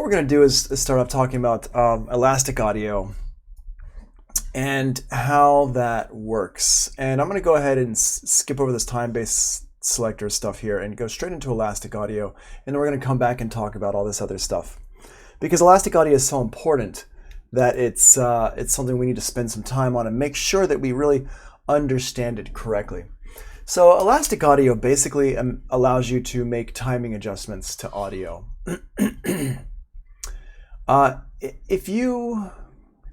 we're going to do is start off talking about elastic audio and how that works. And I'm going to go ahead and skip over this Timebase selector stuff here and go straight into elastic audio. And then we're going to come back and talk about all this other stuff. Because elastic audio is so important that it's something we need to spend some time on and make sure that we really understand it correctly. So elastic audio basically allows you to make timing adjustments to audio. Let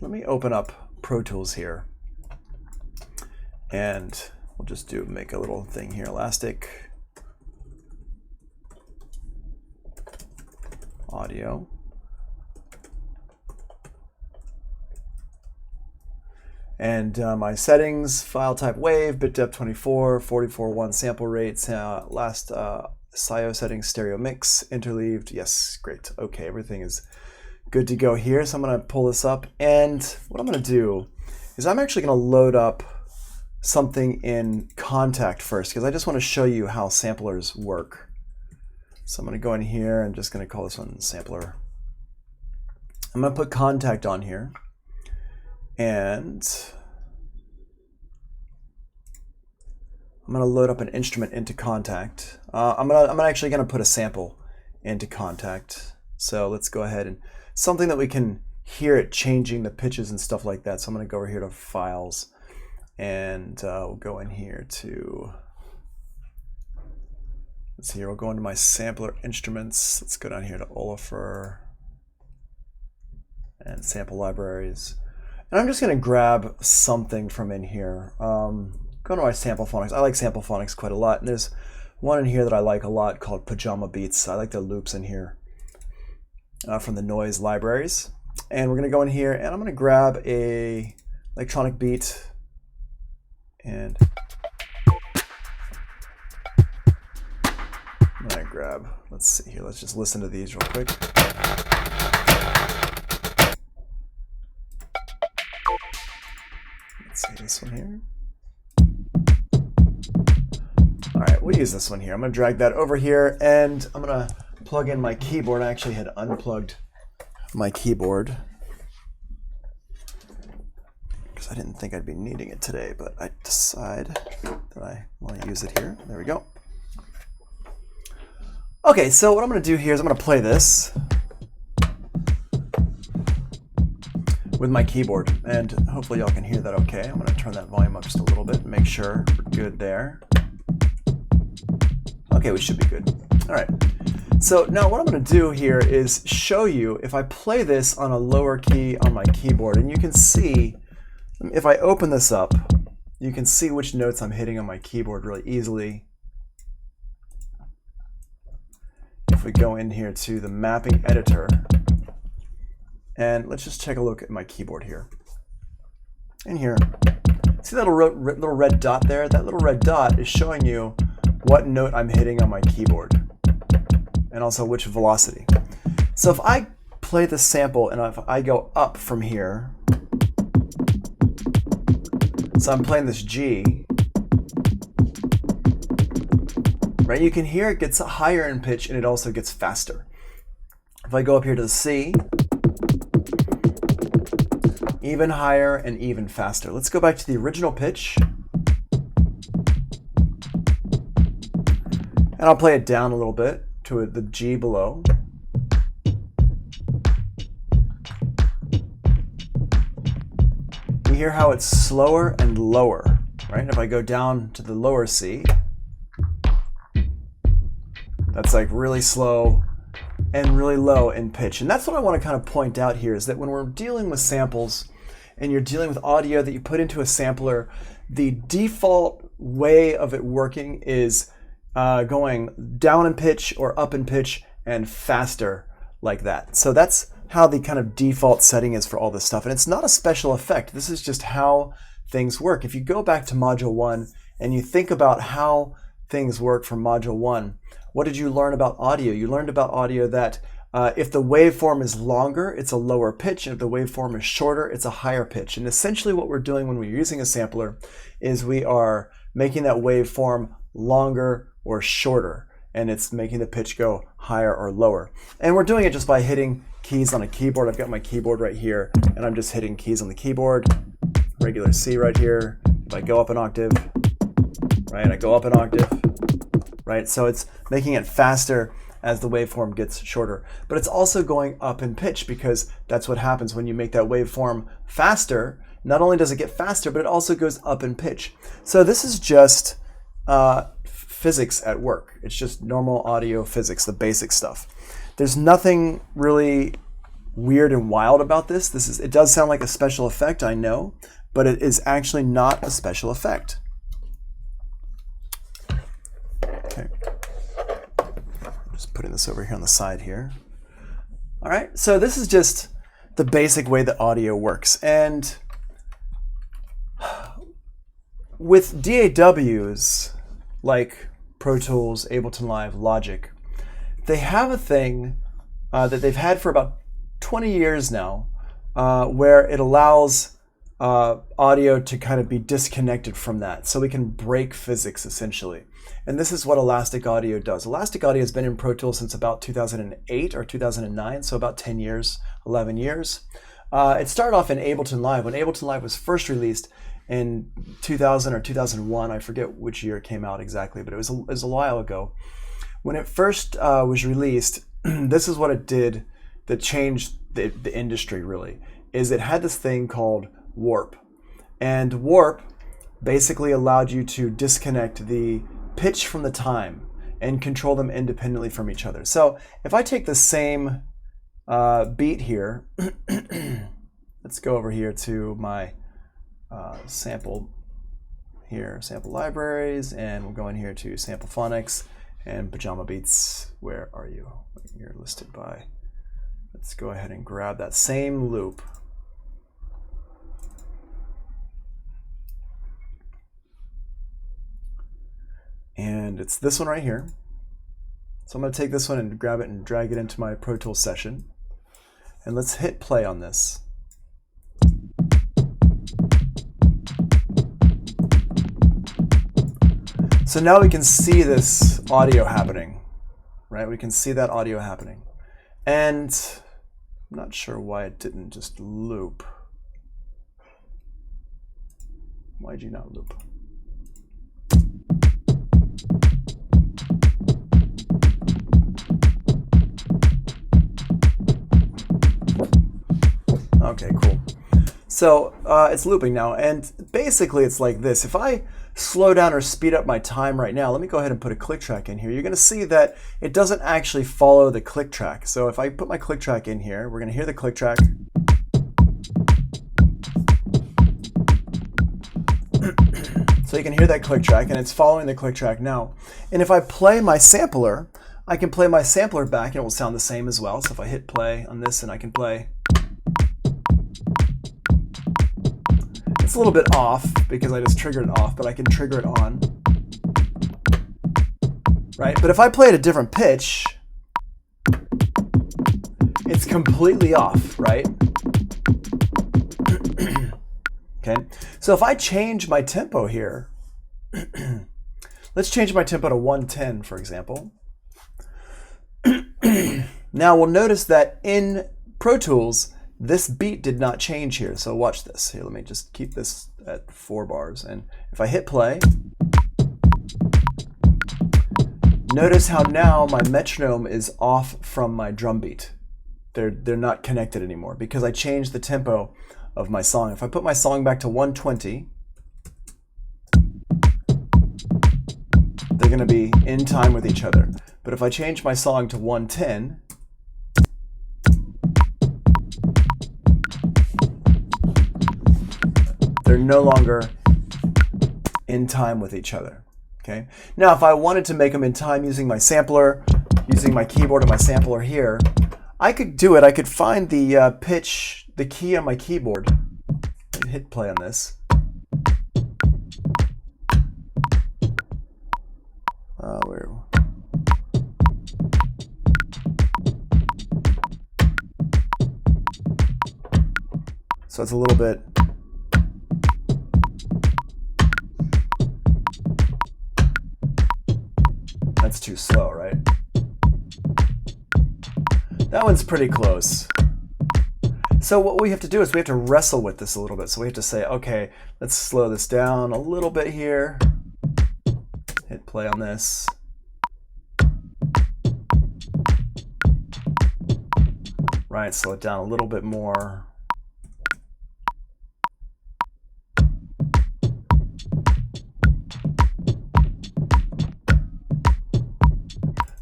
me open up Pro Tools here, and we'll just make a little thing here, elastic audio. And my settings, file type wave, bit depth 24, 44.1 sample rates, last SIO settings, stereo mix, interleaved, yes, great. Okay, everything is good to go here. So I'm going to pull this up, and what I'm going to do is I'm actually going to load up something in Contact first, because I just want to show you how samplers work. So I'm going to go in here and just going to call this one sampler. I'm going to put Contact on here, and I'm going to load up an instrument into Contact. I'm actually going to put a sample into Contact. So let's go ahead and something that we can hear it changing the pitches and stuff like that. So I'm going to go over here to Files, and we'll go in here to, let's see here, we'll go into my sampler instruments. Let's go down here to Oliver and sample libraries. And I'm just going to grab something from in here. Go to my Samplephonics. I like Samplephonics quite a lot. And there's one in here that I like a lot called Pajama Beats. I like the loops in here from the noise libraries. And we're going to go in here, and I'm going to grab a electronic beat. And I'm going to grab, let's see here, let's just listen to these real quick. Let's see this one here. All right, we'll use this one here. I'm going to drag that over here, and I'm going to plug in my keyboard. I actually had unplugged my keyboard because I didn't think I'd be needing it today, but I decide that I want to use it here. There we go. Okay, so what I'm going to do here is I'm going to play this with my keyboard, and hopefully y'all can hear that okay. I'm going to turn that volume up just a little bit and make sure we're good there. Okay, we should be good. All right. So now what I'm going to do here is show you if I play this on a lower key on my keyboard, and you can see if I open this up, you can see which notes I'm hitting on my keyboard really easily. If we go in here to the mapping editor, and let's just take a look at my keyboard here. In here, see that little red dot there? That little red dot is showing you what note I'm hitting on my keyboard, and also which velocity. So if I play the sample and if I go up from here, so I'm playing this G, right? You can hear it gets higher in pitch and it also gets faster. If I go up here to the C, even higher and even faster. Let's go back to the original pitch. And I'll play it down a little bit to the G below. You hear how it's slower and lower, right? If I go down to the lower C, that's like really slow and really low in pitch. And that's what I want to kind of point out here, is that when we're dealing with samples and you're dealing with audio that you put into a sampler, the default way of it working is going down in pitch or up in pitch and faster like that. So that's how the kind of default setting is for all this stuff. And it's not a special effect. This is just how things work. If you go back to Module 1 and you think about how things work from Module 1, what did you learn about audio? You learned about audio that if the waveform is longer, it's a lower pitch. And if the waveform is shorter, it's a higher pitch. And essentially what we're doing when we're using a sampler is we are making that waveform longer or shorter. and it's making the pitch go higher or lower. And we're doing it just by hitting keys on a keyboard. I've got my keyboard right here, and I'm just hitting keys on the keyboard. Regular C right here. If I go up an octave, right, I go up an octave, right? So it's making it faster as the waveform gets shorter. But it's also going up in pitch, because that's what happens when you make that waveform faster. Not only does it get faster, but it also goes up in pitch. So this is just physics at work. It's just normal audio physics, the basic stuff. There's nothing really weird and wild about this. It does sound like a special effect, I know, but it is actually not a special effect. Okay. Just putting this over here on the side here. All right, so this is just the basic way that audio works. And with DAWs, like Pro Tools, Ableton Live, Logic, they have a thing that they've had for about 20 years now, where it allows audio to kind of be disconnected from that. So we can break physics, essentially. And this is what Elastic Audio does. Elastic Audio has been in Pro Tools since about 2008 or 2009, so about 10 years, 11 years. It started off in Ableton Live. When Ableton Live was first released in 2000 or 2001, I forget which year it came out exactly, but it was a while ago. When it first was released, this is what it did that changed the industry, really, is it had this thing called warp. And warp basically allowed you to disconnect the pitch from the time and control them independently from each other. So if I take the same beat here, let's go over here to my sample libraries, and we'll go in here to Sample Phonics and Pajama Beats. Where are you? You're listed by. Let's go ahead and grab that same loop. And it's this one right here. So I'm going to take this one and grab it and drag it into my Pro Tools session. And let's hit play on this. So now we can see this audio happening, right? We can see that audio happening. And I'm not sure why it didn't just loop. Why'd you not loop? Okay, cool. So it's looping now, and basically it's like this. If I slow down or speed up my time right now, let me go ahead and put a click track in here. You're going to see that it doesn't actually follow the click track. So if I put my click track in here, we're going to hear the click track. So you can hear that click track, and it's following the click track now. And if I play my sampler, I can play my sampler back, and it will sound the same as well. So if I hit play on this, and I can play. It's a little bit off because I just triggered it off, but I can trigger it on. Right? But if I play at a different pitch, it's completely off, right? Okay. So if I change my tempo here, let's change my tempo to 110, for example. Now we'll notice that in Pro Tools, this beat did not change here, so watch this. Here, let me just keep this at 4 bars. And if I hit play, notice how now my metronome is off from my drum beat. They're not connected anymore because I changed the tempo of my song. If I put my song back to 120, they're going to be in time with each other. But if I change my song to 110, they're no longer in time with each other. Okay. Now, if I wanted to make them in time using my sampler, using my keyboard and my sampler here, I could do it. I could find the pitch, the key on my keyboard, and hit play on this. So it's a little bit. That's too slow, right? That one's pretty close. So what we have to do is we have to wrestle with this a little bit. So we have to say, okay, let's slow this down a little bit here. Hit play on this. Right, slow it down a little bit more.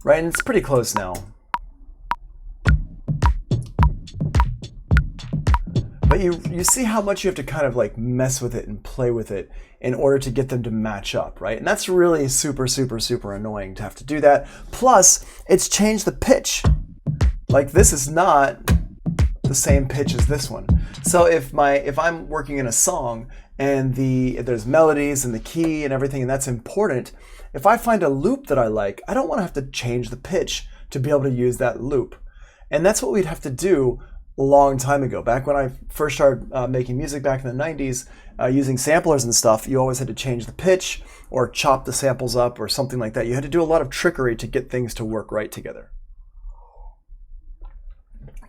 Right, and it's pretty close now. But you see how much you have to kind of like mess with it and play with it in order to get them to match up, right? And that's really super, super, super annoying to have to do that. Plus, it's changed the pitch. Like this is not the same pitch as this one. So if I'm working in a song and there's melodies and the key and everything, and that's important, if I find a loop that I like, I don't want to have to change the pitch to be able to use that loop. And that's what we'd have to do a long time ago. Back when I first started making music back in the 90s, using samplers and stuff, you always had to change the pitch or chop the samples up or something like that. You had to do a lot of trickery to get things to work right together.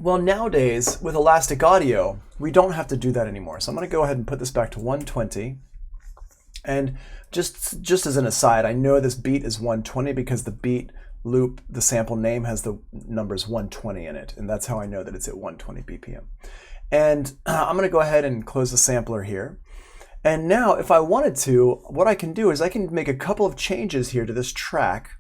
Well, nowadays, with Elastic Audio, we don't have to do that anymore. So I'm going to go ahead and put this back to 120. And just as an aside, I know this beat is 120 because the beat loop, the sample name has the numbers 120 in it. And that's how I know that it's at 120 BPM. And I'm going to go ahead and close the sampler here. And now, if I wanted to, what I can do is I can make a couple of changes here to this track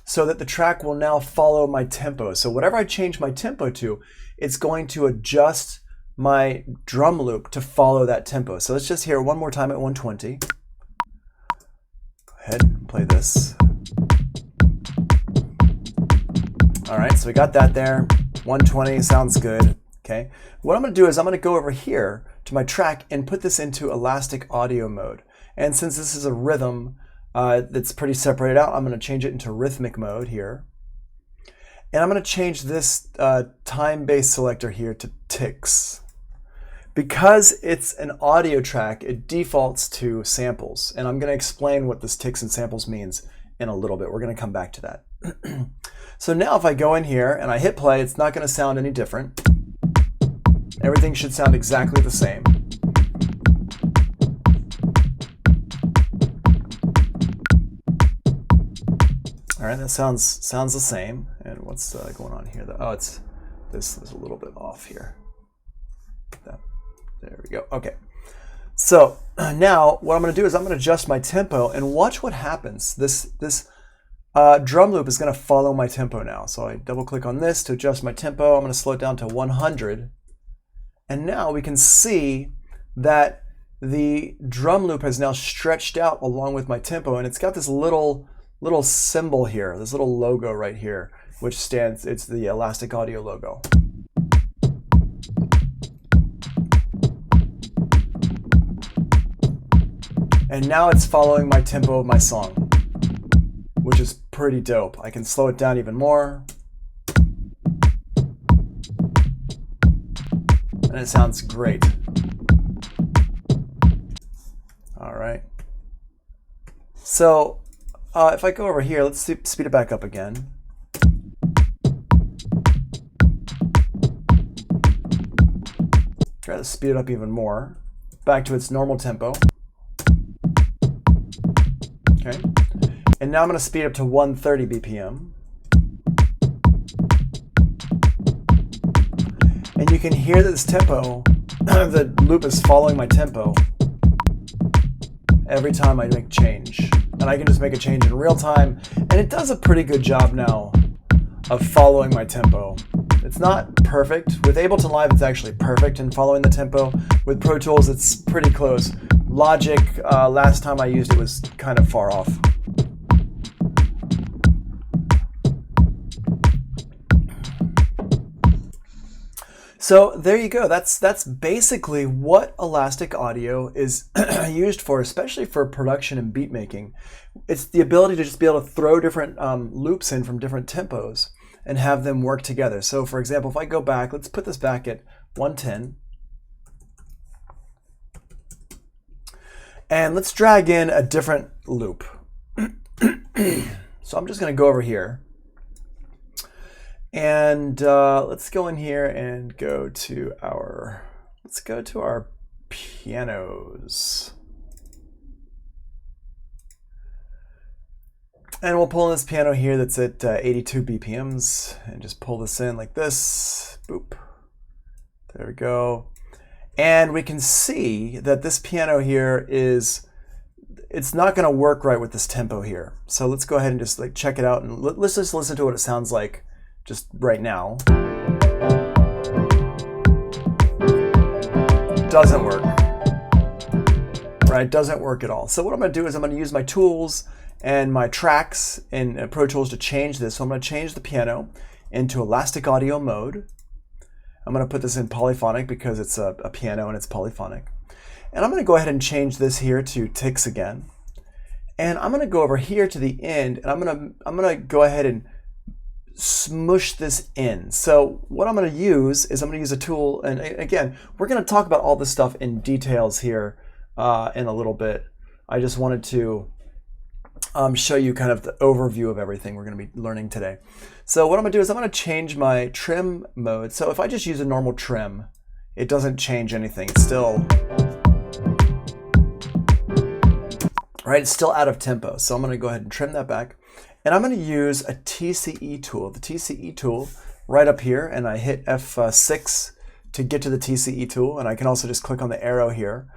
so that the track will now follow my tempo. So whatever I change my tempo to, it's going to adjust my drum loop to follow that tempo. So let's just hear one more time at 120. Go ahead and play this. All right, so we got that there. 120 sounds good. Okay. What I'm going to do is I'm going to go over here to my track and put this into Elastic Audio mode. And since this is a rhythm that's pretty separated out, I'm going to change it into Rhythmic Mode here. And I'm going to change this Timebase selector here to ticks. Because it's an audio track, it defaults to samples. And I'm going to explain what this ticks and samples means in a little bit. We're going to come back to that. So now if I go in here and I hit play, it's not going to sound any different. Everything should sound exactly the same. All right, that sounds the same. And what's going on here? Oh, this is a little bit off here. There we go. Okay. So now what I'm going to do is I'm going to adjust my tempo and watch what happens. This drum loop is going to follow my tempo now. So I double click on this to adjust my tempo. I'm going to slow it down to 100. And now we can see that the drum loop has now stretched out along with my tempo, and it's got this little symbol here, this little logo right here, which stands, it's the Elastic Audio logo. And now it's following my tempo of my song, which is pretty dope. I can slow it down even more. And it sounds great. All right. So if I go over here, let's speed it back up again. Try to speed it up even more. Back to its normal tempo. Okay. And now I'm going to speed up to 130 BPM. And you can hear that this tempo, the loop is following my tempo every time I make change. And I can just make a change in real time. And it does a pretty good job now of following my tempo. It's not perfect. With Ableton Live, it's actually perfect in following the tempo. With Pro Tools, it's pretty close. Logic, last time I used it was kind of far off. So there you go. That's basically what Elastic Audio is used for, especially for production and beat making. It's the ability to just be able to throw different loops in from different tempos and have them work together. So for example, if I go back, let's put this back at 110. And let's drag in a different loop. So I'm just going to go over here. And let's go in here and go to our, pianos. And we'll pull in this piano here that's at 82 BPMs and just pull this in like this. Boop. There we go. And we can see that this piano here it's not going to work right with this tempo here. So let's go ahead and just like check it out and let's just listen to what it sounds like just right now. Doesn't work. Right? Doesn't work at all. So what I'm going to do is I'm going to use my tools and my tracks in Pro Tools to change this. So I'm going to change the piano into elastic audio mode. I'm going to put this in polyphonic because it's a piano and it's polyphonic. And I'm going to go ahead and change this here to ticks again. And I'm going to go over here to the end and I'm going to go ahead and smush this in. So what I'm going to use is I'm going to use a tool, and again, we're going to talk about all this stuff in details here in a little bit. I just wanted to show you kind of the overview of everything we're going to be learning today. So what I'm going to do is I'm going to change my trim mode. So if I just use a normal trim, it doesn't change anything. It's still, right? It's still out of tempo. So I'm going to go ahead and trim that back. And I'm going to use a TCE tool. The TCE tool right up here, and I hit F6 to get to the TCE tool, and I can also just click on the arrow here.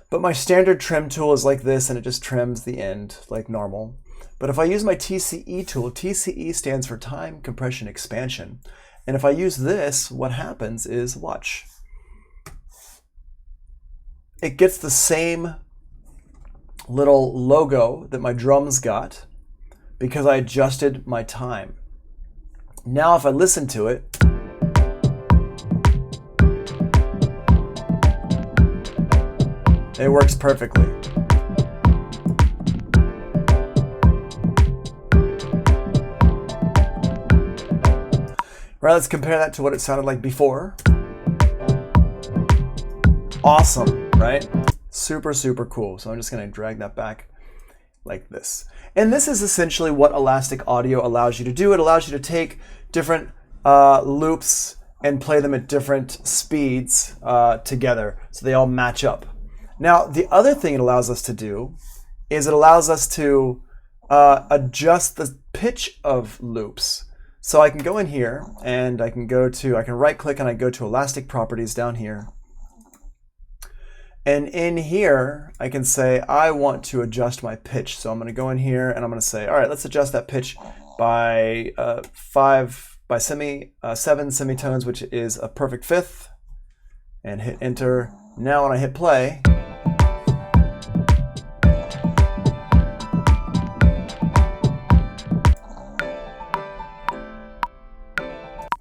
But my standard trim tool is like this, and it just trims the end like normal. But if I use my TCE tool, TCE stands for time compression expansion. And if I use this, what happens is, watch. It gets the same little logo that my drums got because I adjusted my time. Now if I listen to it, it works perfectly. Right, let's compare that to what it sounded like before. Awesome, right? Super, super cool. So I'm just gonna drag that back like this. And this is essentially what elastic audio allows you to do. It allows you to take different loops and play them at different speeds together so they all match up. Now, the other thing it allows us to do is it allows us to adjust the pitch of loops. So I can go in here and I can right click and I go to elastic properties down here. And in here, I can say, I want to adjust my pitch. So I'm going to go in here and I'm going to say, all right, let's adjust that pitch by 7 semitones, which is a perfect fifth, and hit enter. Now when I hit play,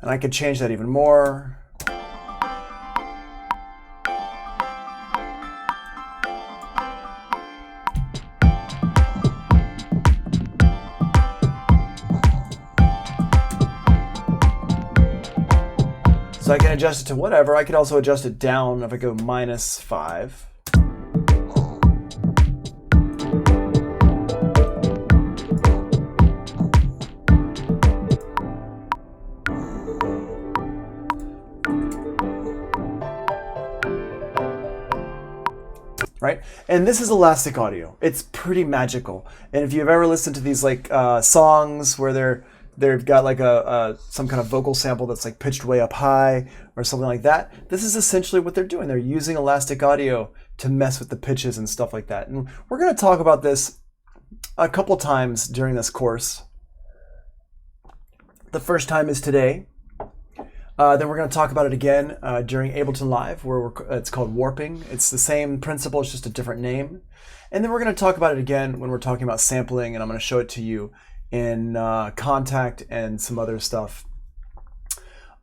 and I could change that even more. So I can adjust it to whatever. I could also adjust it down if I go -5. Right? And this is elastic audio. It's pretty magical. And if you've ever listened to these like songs where they've got like some kind of vocal sample that's like pitched way up high or something like that, this is essentially what they're doing. They're using elastic audio to mess with the pitches and stuff like that. And we're going to talk about this a couple times during this course. The first time is today. Then we're going to talk about it again during Ableton Live, where it's called warping. It's the same principle, it's just a different name. And then we're going to talk about it again when we're talking about sampling, and I'm going to show it to you in Contact and some other stuff.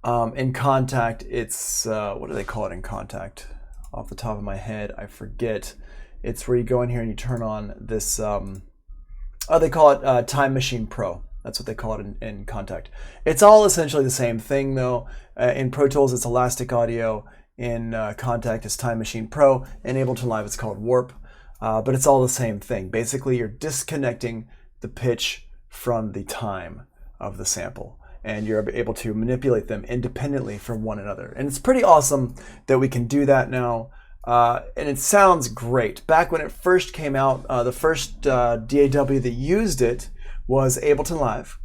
In Contact, it's, what do they call it in Contact? Off the top of my head, I forget. It's where you go in here and you turn on this, they call it Time Machine Pro. That's what they call it in Contact. It's all essentially the same thing though. In Pro Tools, it's elastic audio. In Contact, it's Time Machine Pro. In Ableton Live, it's called Warp. But it's all the same thing. Basically, you're disconnecting the pitch from the time of the sample, and you're able to manipulate them independently from one another. And it's pretty awesome that we can do that now. And it sounds great. Back when it first came out, the first DAW that used it was Ableton Live,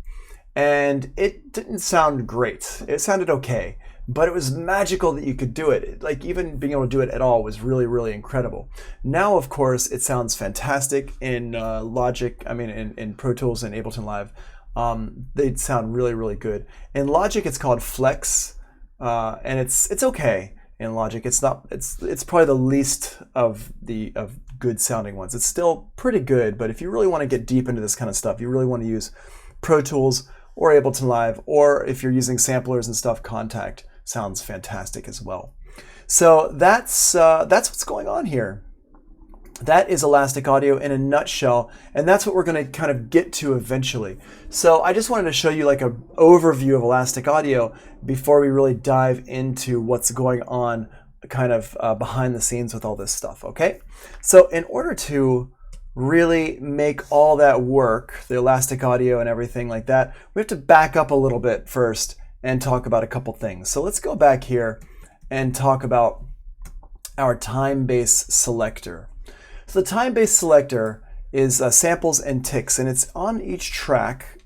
and it didn't sound great. It sounded okay, but it was magical that you could do it. Like, even being able to do it at all was really, really incredible. Now, of course, it sounds fantastic in Logic. I mean, in Pro Tools and Ableton Live. They sound really, really good. In Logic, it's called Flex, and it's okay. In Logic, it's probably the least of good sounding ones. It's still pretty good, but if you really want to get deep into this kind of stuff, you really want to use Pro Tools or Ableton Live, or if you're using samplers and stuff, Contact sounds fantastic as well. So that's what's going on here. That is Elastic Audio in a nutshell, and that's what we're going to kind of get to eventually. So I just wanted to show you like an overview of Elastic Audio before we really dive into what's going on kind of behind the scenes with all this stuff, okay? So in order to really make all that work, the Elastic Audio and everything like that, we have to back up a little bit first and talk about a couple things. So let's go back here and talk about our Timebase selector. So the Timebase selector is samples and ticks, and it's on each track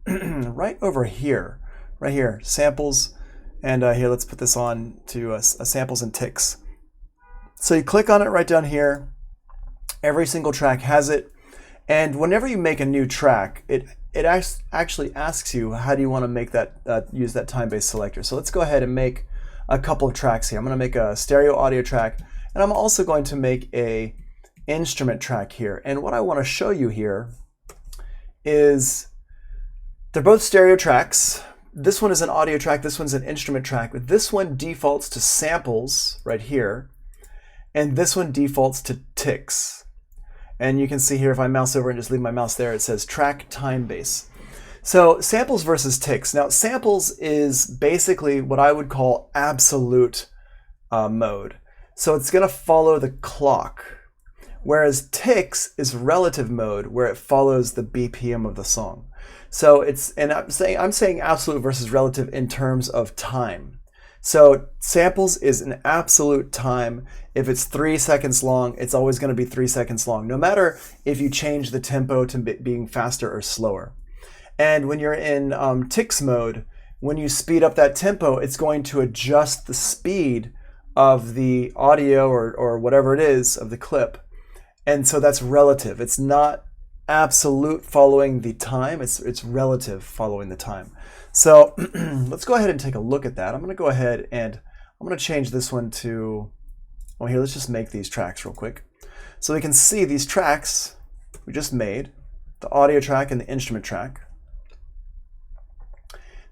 right over here, right here, samples, and here, let's put this on to samples and ticks. So you click on it right down here. Every single track has it, and whenever you make a new track, it actually asks you, how do you want to make that use that Timebase selector? So let's go ahead and make a couple of tracks here. I'm going to make a stereo audio track, and I'm also going to make a instrument track here. And what I want to show you here is they're both stereo tracks. This one is an audio track, this one's an instrument track, but this one defaults to samples right here, and this one defaults to ticks. And you can see here, if I mouse over and just leave my mouse there, it says track Timebase. So samples versus ticks. Now samples is basically what I would call absolute mode. So it's going to follow the clock. Whereas ticks is relative mode, where it follows the BPM of the song. So I'm saying absolute versus relative in terms of time. So samples is an absolute time. If it's 3 seconds long, it's always going to be 3 seconds long, no matter if you change the tempo to being faster or slower. And when you're in ticks mode, when you speed up that tempo, it's going to adjust the speed of the audio or whatever it is of the clip. And so that's relative. It's not absolute following the time. It's relative following the time. So let's go ahead and take a look at that. I'm going to go ahead and I'm going to change this one to, well, here, let's just make these tracks real quick. So we can see these tracks we just made, the audio track and the instrument track.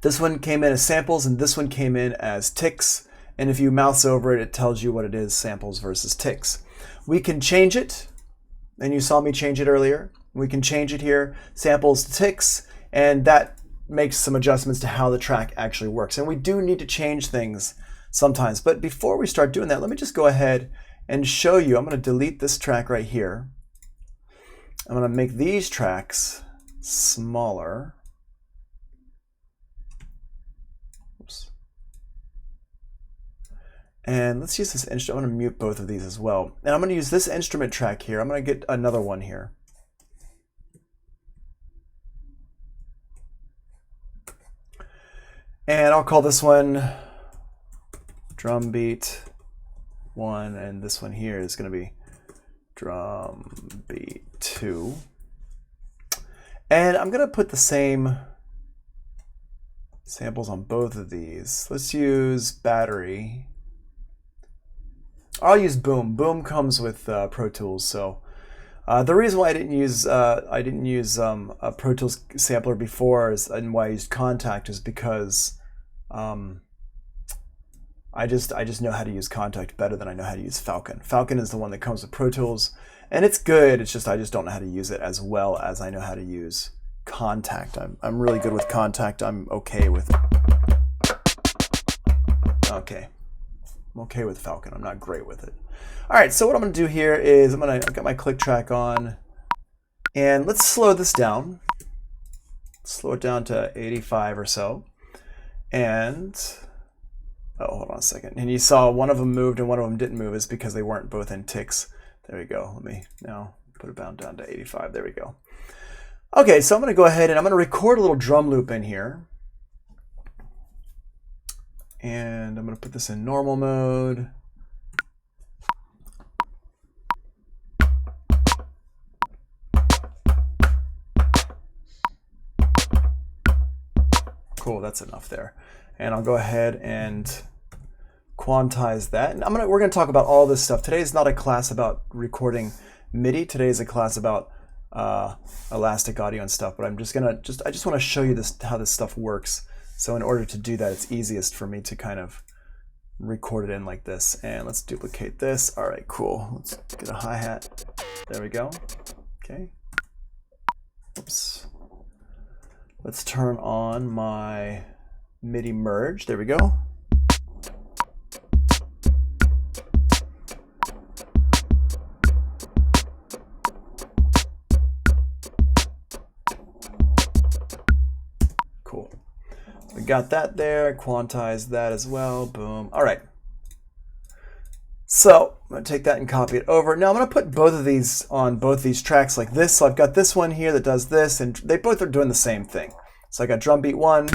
This one came in as samples and this one came in as ticks. And if you mouse over it, it tells you what it is, samples versus ticks. We can change it. And you saw me change it earlier. We can change it here, samples to ticks, and that makes some adjustments to how the track actually works. And we do need to change things sometimes. But before we start doing that, let me just go ahead and show you. I'm going to delete this track right here. I'm going to make these tracks smaller. Oops. And let's use this instrument. I'm going to mute both of these as well. And I'm going to use this instrument track here. I'm going to get another one here. And I'll call this one drum beat 1, and this one here is going to be drum beat 2. And I'm going to put the same samples on both of these. Let's use battery. I'll use Boom. Boom comes with Pro Tools, so the reason why I didn't use a Pro Tools sampler before and why I used Contact is because I just know how to use Contact better than I know how to use Falcon. Falcon is the one that comes with Pro Tools, and it's good. It's just I just don't know how to use it as well as I know how to use Contact. I'm really good with Contact. I'm okay with Falcon. I'm not great with it. All right, so what I'm going to do here is I've got my click track on, and let's slow this down. slow it down to 85 or so. And, oh, hold on a second. And you saw one of them moved and one of them didn't move is because they weren't both in ticks. There we go. Let me now put it down to 85. There we go. Okay, so I'm going to go ahead and I'm going to record a little drum loop in here. And I'm going to put this in normal mode. Cool, that's enough there. And I'll go ahead and quantize that. And we're going to talk about all this stuff. Today is not a class about recording MIDI. Today is a class about elastic audio and stuff. But I just want to show you how this stuff works. So in order to do that, it's easiest for me to kind of record it in like this. And let's duplicate this. All right, cool. Let's get a hi-hat. There we go. Okay. Oops. Let's turn on my MIDI merge. There we go. Cool. We got that there. Quantize that as well. Boom. All right. So I'm going to take that and copy it over. Now I'm going to put both of these on both these tracks like this. So I've got this one here that does this, and they both are doing the same thing. So I got drum beat 1,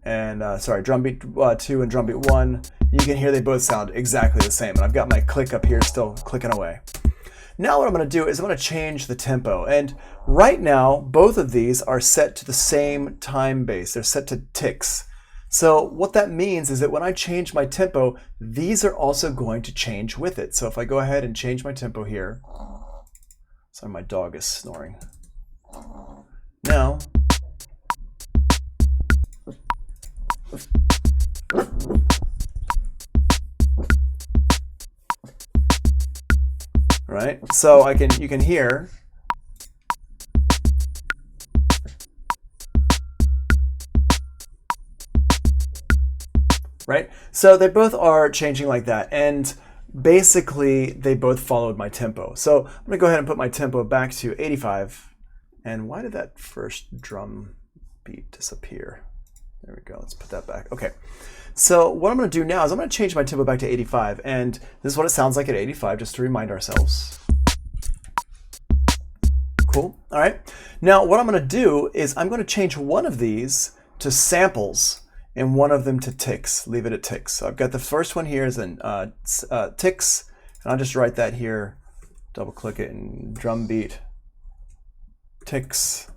and sorry, drum beat 2 and drum beat 1. You can hear they both sound exactly the same. And I've got my click up here still clicking away. Now what I'm going to do is I'm going to change the tempo. And right now, both of these are set to the same time base. They're set to ticks. So what that means is that when I change my tempo, these are also going to change with it. So if I go ahead and change my tempo here, sorry, my dog is snoring. Now, right? So you can hear. Right? So they both are changing like that. And basically, they both followed my tempo. So I'm going to go ahead and put my tempo back to 85. And why did that first drum beat disappear? There we go. Let's put that back. Okay. So what I'm going to do now is I'm going to change my tempo back to 85. And this is what it sounds like at 85, just to remind ourselves. Cool. All right. Now, what I'm going to do is I'm going to change one of these to samples and one of them to ticks. Leave it at ticks. So I've got the first one here is in ticks, and I'll just write that here, double click it, and drum beat ticks.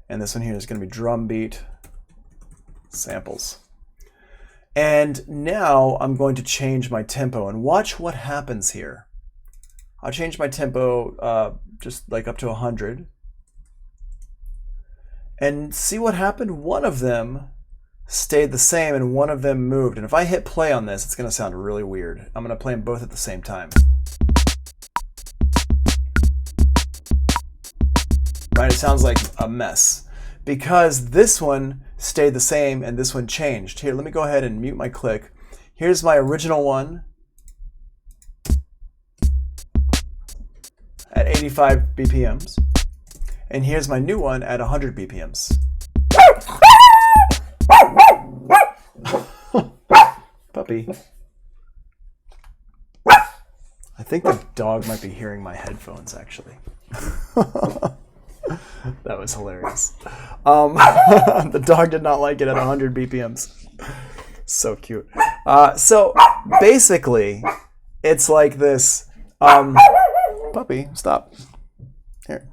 And this one here is going to be drum beat samples. And now I'm going to change my tempo, and watch what happens here. I'll change my tempo just like up to 100. And see what happened? One of them stayed the same and one of them moved. And if I hit play on this, it's going to sound really weird. I'm going to play them both at the same time. Right? It sounds like a mess because this one stayed the same and this one changed. Here, let me go ahead and mute my click. Here's my original one at 85 BPMs. And here's my new one at 100 BPMs. Puppy. I think the dog might be hearing my headphones, actually. That was hilarious. The dog did not like it at 100 BPMs. So cute. So basically, it's like this. Puppy, stop. Here.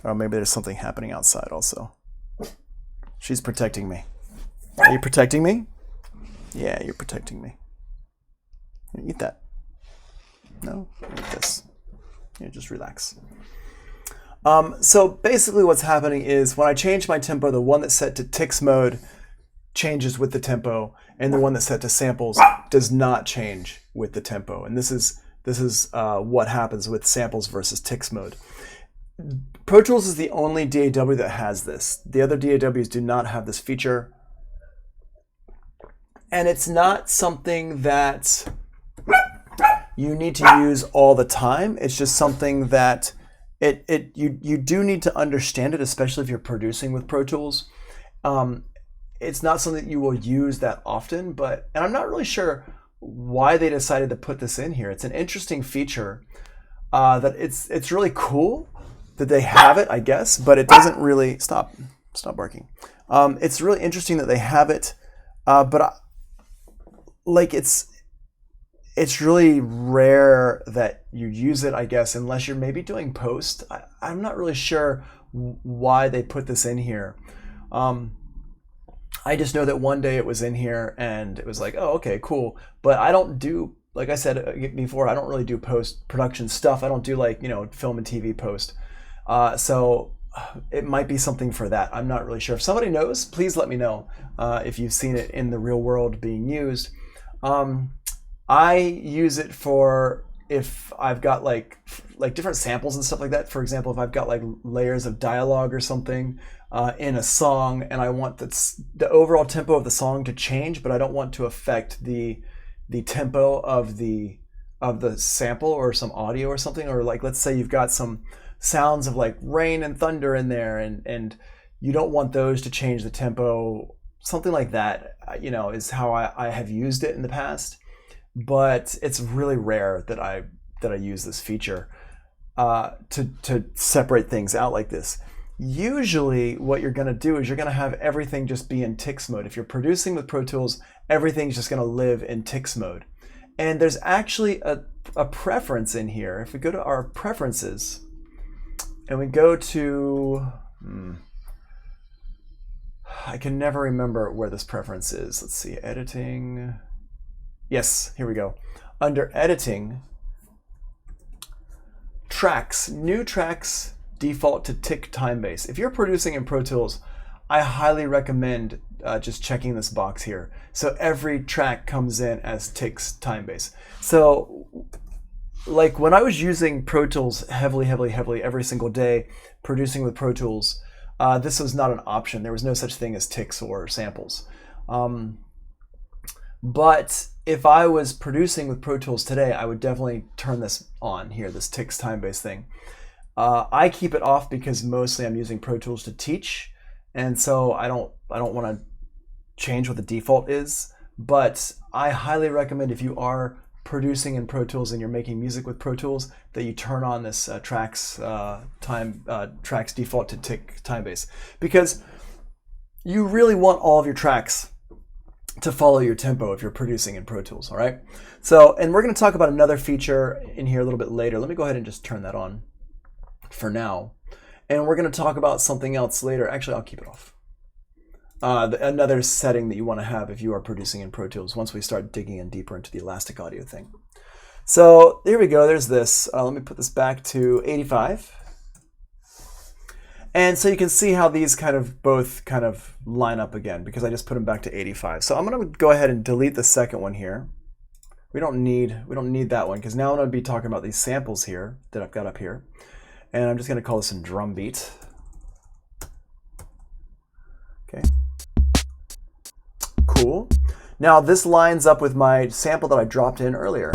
Or maybe there's something happening outside also. She's protecting me. Are you protecting me? Yeah, you're protecting me. Here, eat that. No, eat this. Here, just relax. So basically what's happening is when I change my tempo, the one that's set to ticks mode changes with the tempo, and the one that's set to samples does not change with the tempo. And this is what happens with samples versus ticks mode. Pro Tools is the only DAW that has this. The other DAWs do not have this feature. And it's not something that you need to use all the time. It's just something that you do need to understand it, especially if you're producing with Pro Tools. It's not something that you will use that often, and I'm not really sure why they decided to put this in here. It's an interesting feature that it's really cool that they have it, I guess, but it doesn't really stop barking. It's really interesting that they have it, but it's really rare that you use it, I guess, unless you're maybe doing post. I'm not really sure why they put this in here. I just know that one day it was in here and it was like, oh, okay, cool. But I don't do, like I said before, I don't really do post-production stuff. I don't do film and TV post. So it might be something for that. I'm not really sure. If somebody knows, please let me know if you've seen it in the real world being used. I use it for if I've got like different samples and stuff like that. For example, if I've got like layers of dialogue or something in a song, and I want the overall tempo of the song to change, but I don't want to affect the tempo of the sample or some audio or something. Or like, let's say you've got some sounds of like rain and thunder in there, and you don't want those to change the tempo. Something like that, is how I have used it in the past. But it's really rare that I use this feature to separate things out like this. Usually what you're going to do is you're going to have everything just be in Tce mode. If you're producing with Pro Tools, everything's just going to live in Tce mode. And there's actually a preference in here. If we go to our preferences and we go to, I can never remember where this preference is. Let's see, editing. Yes, here we go. Under editing, tracks, new tracks default to tick Timebase. If you're producing in Pro Tools, I highly recommend just checking this box here. So every track comes in as ticks Timebase. So like when I was using Pro Tools heavily every single day, producing with Pro Tools, this was not an option. There was no such thing as ticks or samples. But if I was producing with Pro Tools today, I would definitely turn this on here, this ticks Timebase thing. I keep it off because mostly I'm using Pro Tools to teach, and so I don't want to change what the default is. But I highly recommend if you are producing in Pro Tools and you're making music with Pro Tools, that you turn on this tracks default to tick Timebase, because you really want all of your tracks to follow your tempo if you're producing in Pro Tools, all right? So, and we're going to talk about another feature in here a little bit later. Let me go ahead and just turn that on for now. And we're going to talk about something else later. Actually, I'll keep it off. Another setting that you want to have if you are producing in Pro Tools once we start digging in deeper into the Elastic Audio thing. So here we go. There's this. Let me put this back to 85. And so you can see how these both line up again because I just put them back to 85. So I'm going to go ahead and delete the second one here. We don't need that one because now I'm going to be talking about these samples here that I've got up here. And I'm just going to call this a drum beat. Okay. Cool. Now this lines up with my sample that I dropped in earlier.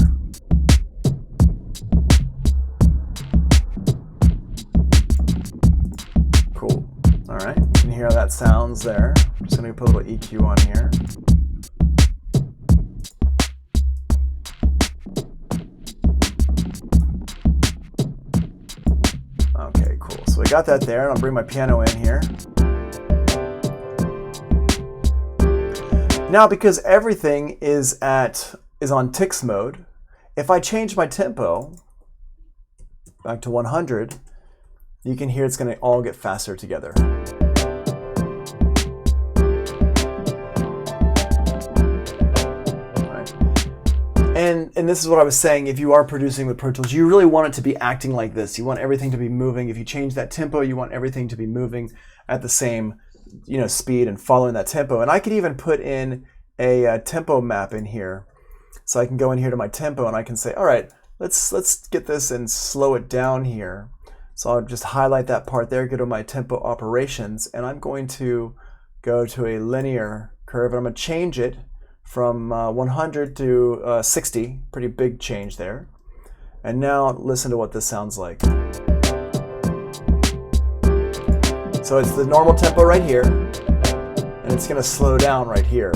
Cool. All right. You can hear how that sounds there. I'm just going to put a little EQ on here. Okay, cool. So we got that there, and I'll bring my piano in here. Now, because everything is on Tce mode, if I change my tempo back to 100, you can hear it's going to all get faster together. Right. And this is what I was saying, if you are producing with Pro Tools, you really want it to be acting like this. You want everything to be moving. If you change that tempo, you want everything to be moving at the same speed and following that tempo. And I could even put in a tempo map in here. So I can go in here to my tempo and I can say, all right, let's get this and slow it down here. So I'll just highlight that part there, go to my tempo operations, and I'm going to go to a linear curve, and I'm going to change it from 100 to 60, pretty big change there. And now listen to what this sounds like. So it's the normal tempo right here, and it's going to slow down right here.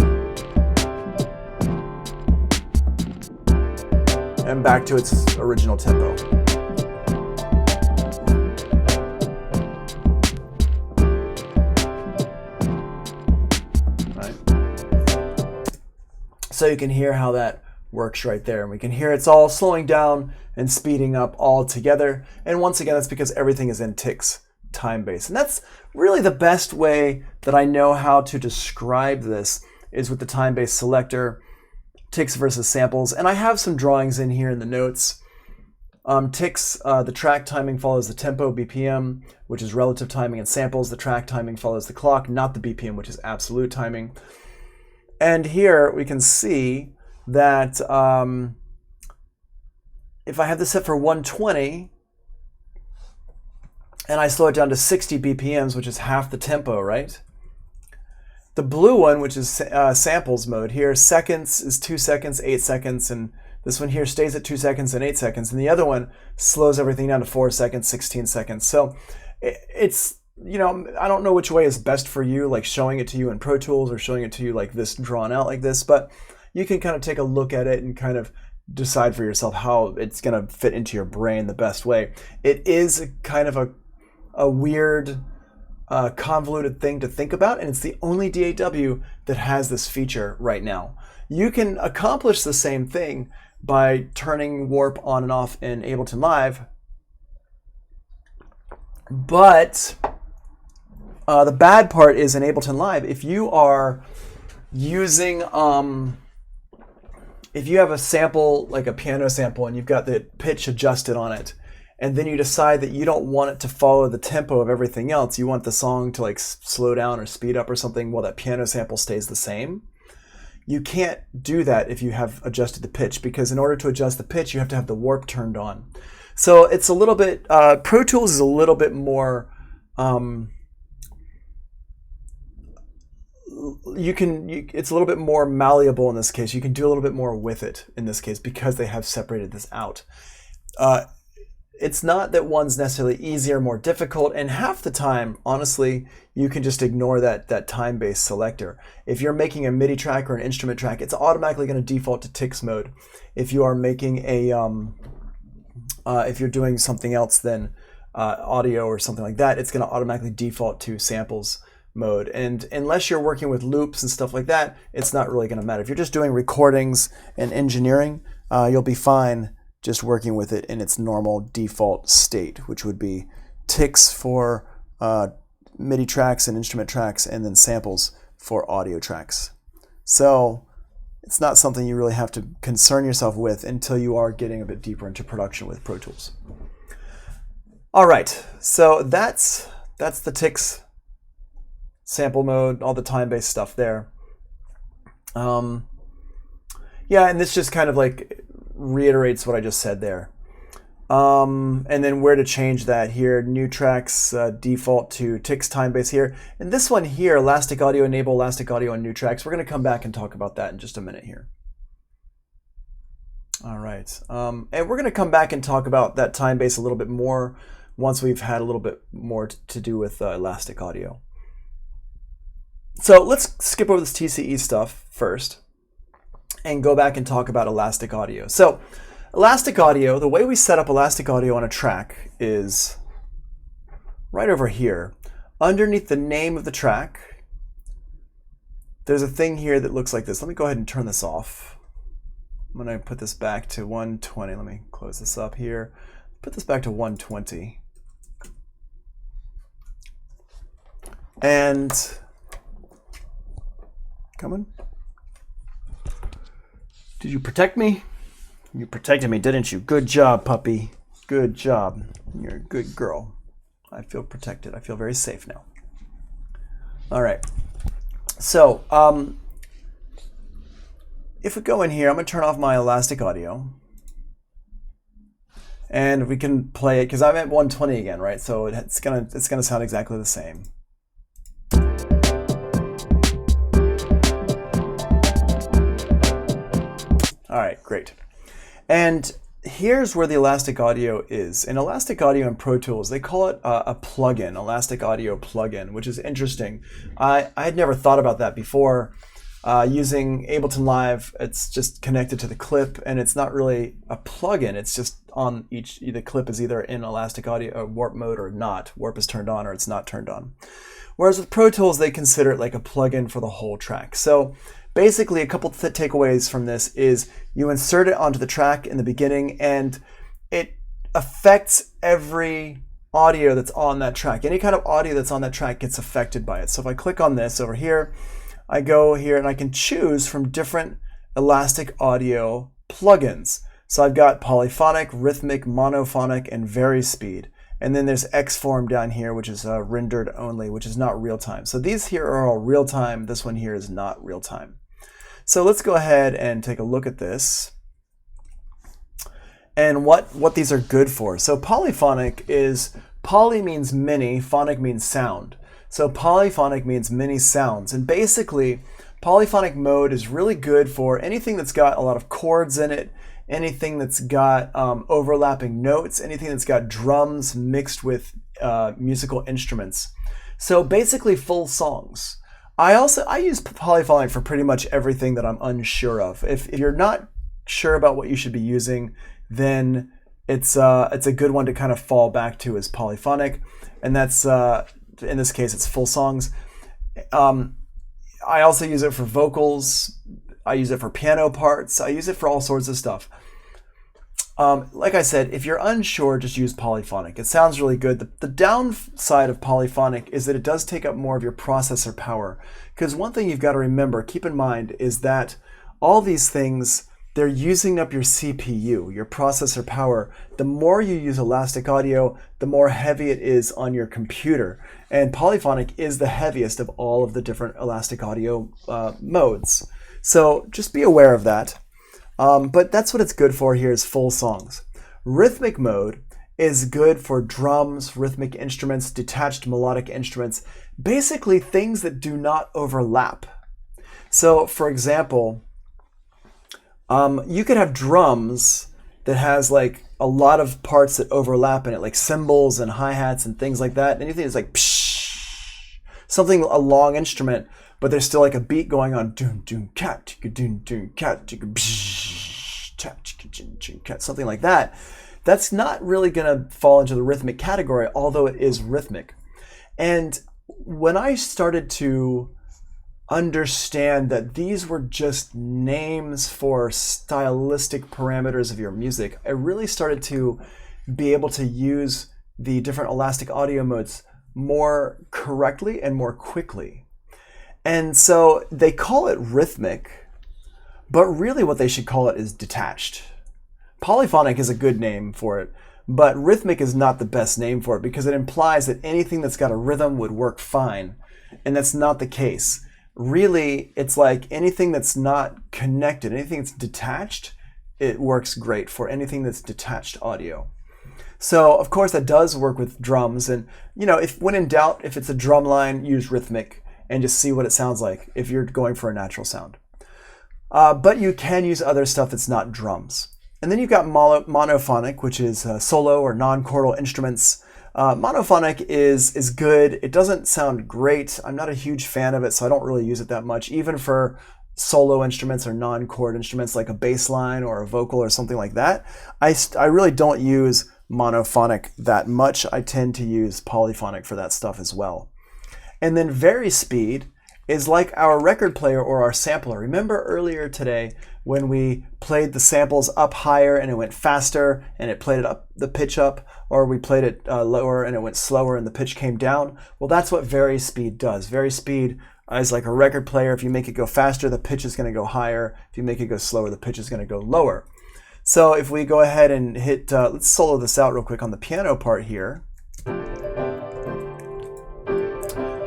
And back to its original tempo. Right. So you can hear how that works right there. And we can hear it's all slowing down and speeding up all together. And once again, that's because everything is in Tce's Timebase. And that's really the best way that I know how to describe this is with the Timebase selector, Tce versus samples. And I have some drawings in here in the notes. Tce, the track timing follows the tempo, BPM, which is relative timing, and samples, the track timing follows the clock, not the BPM, which is absolute timing. And here we can see that if I have this set for 120 and I slow it down to 60 BPMs, which is half the tempo, right? The blue one, which is samples mode here, seconds is 2 seconds, 8 seconds, and this one here stays at 2 seconds and 8 seconds, and the other one slows everything down to 4 seconds, 16 seconds. So it's, you know, I don't know which way is best for you, like showing it to you in Pro Tools or showing it to you like this, drawn out like this, but you can kind of take a look at it and kind of decide for yourself how it's going to fit into your brain the best way. It is kind of a weird, convoluted thing to think about, and it's the only DAW that has this feature right now. You can accomplish the same thing by turning warp on and off in Ableton Live, but the bad part is in Ableton Live, if you are using, if you have a sample, like a piano sample, and you've got the pitch adjusted on it, and then you decide that you don't want it to follow the tempo of everything else, you want the song to like slow down or speed up or something while that piano sample stays the same, you can't do that if you have adjusted the pitch, because in order to adjust the pitch, you have to have the warp turned on. So it's a little bit, Pro Tools is a little bit more, it's a little bit more malleable in this case. You can do a little bit more with it in this case because they have separated this out. It's not that one's necessarily easier, more difficult, and half the time, honestly, you can just ignore that Timebase selector. If you're making a MIDI track or an instrument track, it's automatically going to default to Tce mode. If you are making a, if you're doing something else than audio or something like that, it's going to automatically default to samples mode. And unless you're working with loops and stuff like that, it's not really going to matter. If you're just doing recordings and engineering, you'll be fine just working with it in its normal default state, which would be Tce for MIDI tracks and instrument tracks, and then samples for audio tracks. So it's not something you really have to concern yourself with until you are getting a bit deeper into production with Pro Tools. All right, so that's the Tce sample mode, all the time-based stuff there. Yeah, and this just kind of like reiterates what I just said there. And then where to change that here, new tracks, default to Tce Timebase here. And this one here, Elastic Audio, enable Elastic Audio on new tracks. We're going to come back and talk about that in just a minute here. All right. And we're going to come back and talk about that Timebase a little bit more once we've had a little bit more to do with Elastic Audio. So let's skip over this TCE stuff first and go back and talk about Elastic Audio. So Elastic Audio, the way we set up Elastic Audio on a track is right over here. Underneath the name of the track, there's a thing here that looks like this. Let me go ahead and turn this off. I'm going to put this back to 120. Let me close this up here. Put this back to 120. And coming. Did you protect me? You protected me, didn't you? Good job, puppy. Good job. You're a good girl. I feel protected. I feel very safe now. All right. So, if we go in here, I'm going to turn off my Elastic Audio. And we can play it, because I'm at 120 again, right? So it's gonna sound exactly the same. All right, great. And here's where the Elastic Audio is. In Elastic Audio and Pro Tools, they call it a plugin, Elastic Audio plugin, which is interesting. I had never thought about that before. Using Ableton Live, it's just connected to the clip, and it's not really a plugin. It's just on the clip is either in Elastic Audio or Warp mode or not. Warp is turned on or it's not turned on. Whereas with Pro Tools, they consider it like a plugin for the whole track. So basically, a couple takeaways from this is you insert it onto the track in the beginning, and it affects every audio that's on that track. Any kind of audio that's on that track gets affected by it. So if I click on this over here, I go here and I can choose from different Elastic Audio plugins. So I've got Polyphonic, Rhythmic, Monophonic, and Varispeed. And then there's Xform down here, which is rendered only, which is not real time. So these here are all real time. This one here is not real time. So let's go ahead and take a look at this and what these are good for. So polyphonic is, poly means many, phonic means sound. So polyphonic means many sounds. And basically, polyphonic mode is really good for anything that's got a lot of chords in it, anything that's got overlapping notes, anything that's got drums mixed with musical instruments. So basically full songs. I use polyphonic for pretty much everything that I'm unsure of. If you're not sure about what you should be using, then it's a good one to kind of fall back to is polyphonic, and that's in this case it's full songs. I also use it for vocals. I use it for piano parts. I use it for all sorts of stuff. Like I said, if you're unsure, just use polyphonic. It sounds really good. The downside of polyphonic is that it does take up more of your processor power. Because one thing you've got to remember, keep in mind, is that all these things, they're using up your CPU, your processor power. The more you use Elastic Audio, the more heavy it is on your computer. And polyphonic is the heaviest of all of the different Elastic Audio modes. So just be aware of that. But that's what it's good for here is full songs. Rhythmic mode is good for drums, rhythmic instruments, detached melodic instruments, basically things that do not overlap. So for example, you could have drums that has like a lot of parts that overlap in it, like cymbals and hi-hats and things like that. Anything that's like psh, something, a long instrument, but there's still like a beat going on, doon doon cat, doon doon cat, something like that. That's not really going to fall into the rhythmic category, although it is rhythmic. And when I started to understand that these were just names for stylistic parameters of your music, I really started to be able to use the different Elastic Audio modes more correctly and more quickly. And so they call it rhythmic, but really what they should call it is detached. Polyphonic is a good name for it, but rhythmic is not the best name for it because it implies that anything that's got a rhythm would work fine, and that's not the case. Really, it's like anything that's not connected, anything that's detached, it works great for anything that's detached audio. So, of course, that does work with drums, and when in doubt, if it's a drum line, use rhythmic and just see what it sounds like if you're going for a natural sound. But you can use other stuff that's not drums. And then you've got monophonic, which is solo or non-chordal instruments. Monophonic is good. It doesn't sound great. I'm not a huge fan of it, so I don't really use it that much, even for solo instruments or non-chord instruments like a bass line or a vocal or something like that. I really don't use monophonic that much. I tend to use polyphonic for that stuff as well. And then Varispeed is like our record player or our sampler. Remember earlier today when we played the samples up higher and it went faster and it played it up, the pitch up, or we played it lower and it went slower and the pitch came down? Well, that's what Varispeed does. Varispeed is like a record player. If you make it go faster, the pitch is going to go higher. If you make it go slower, the pitch is going to go lower. So if we go ahead and hit, let's solo this out real quick on the piano part here.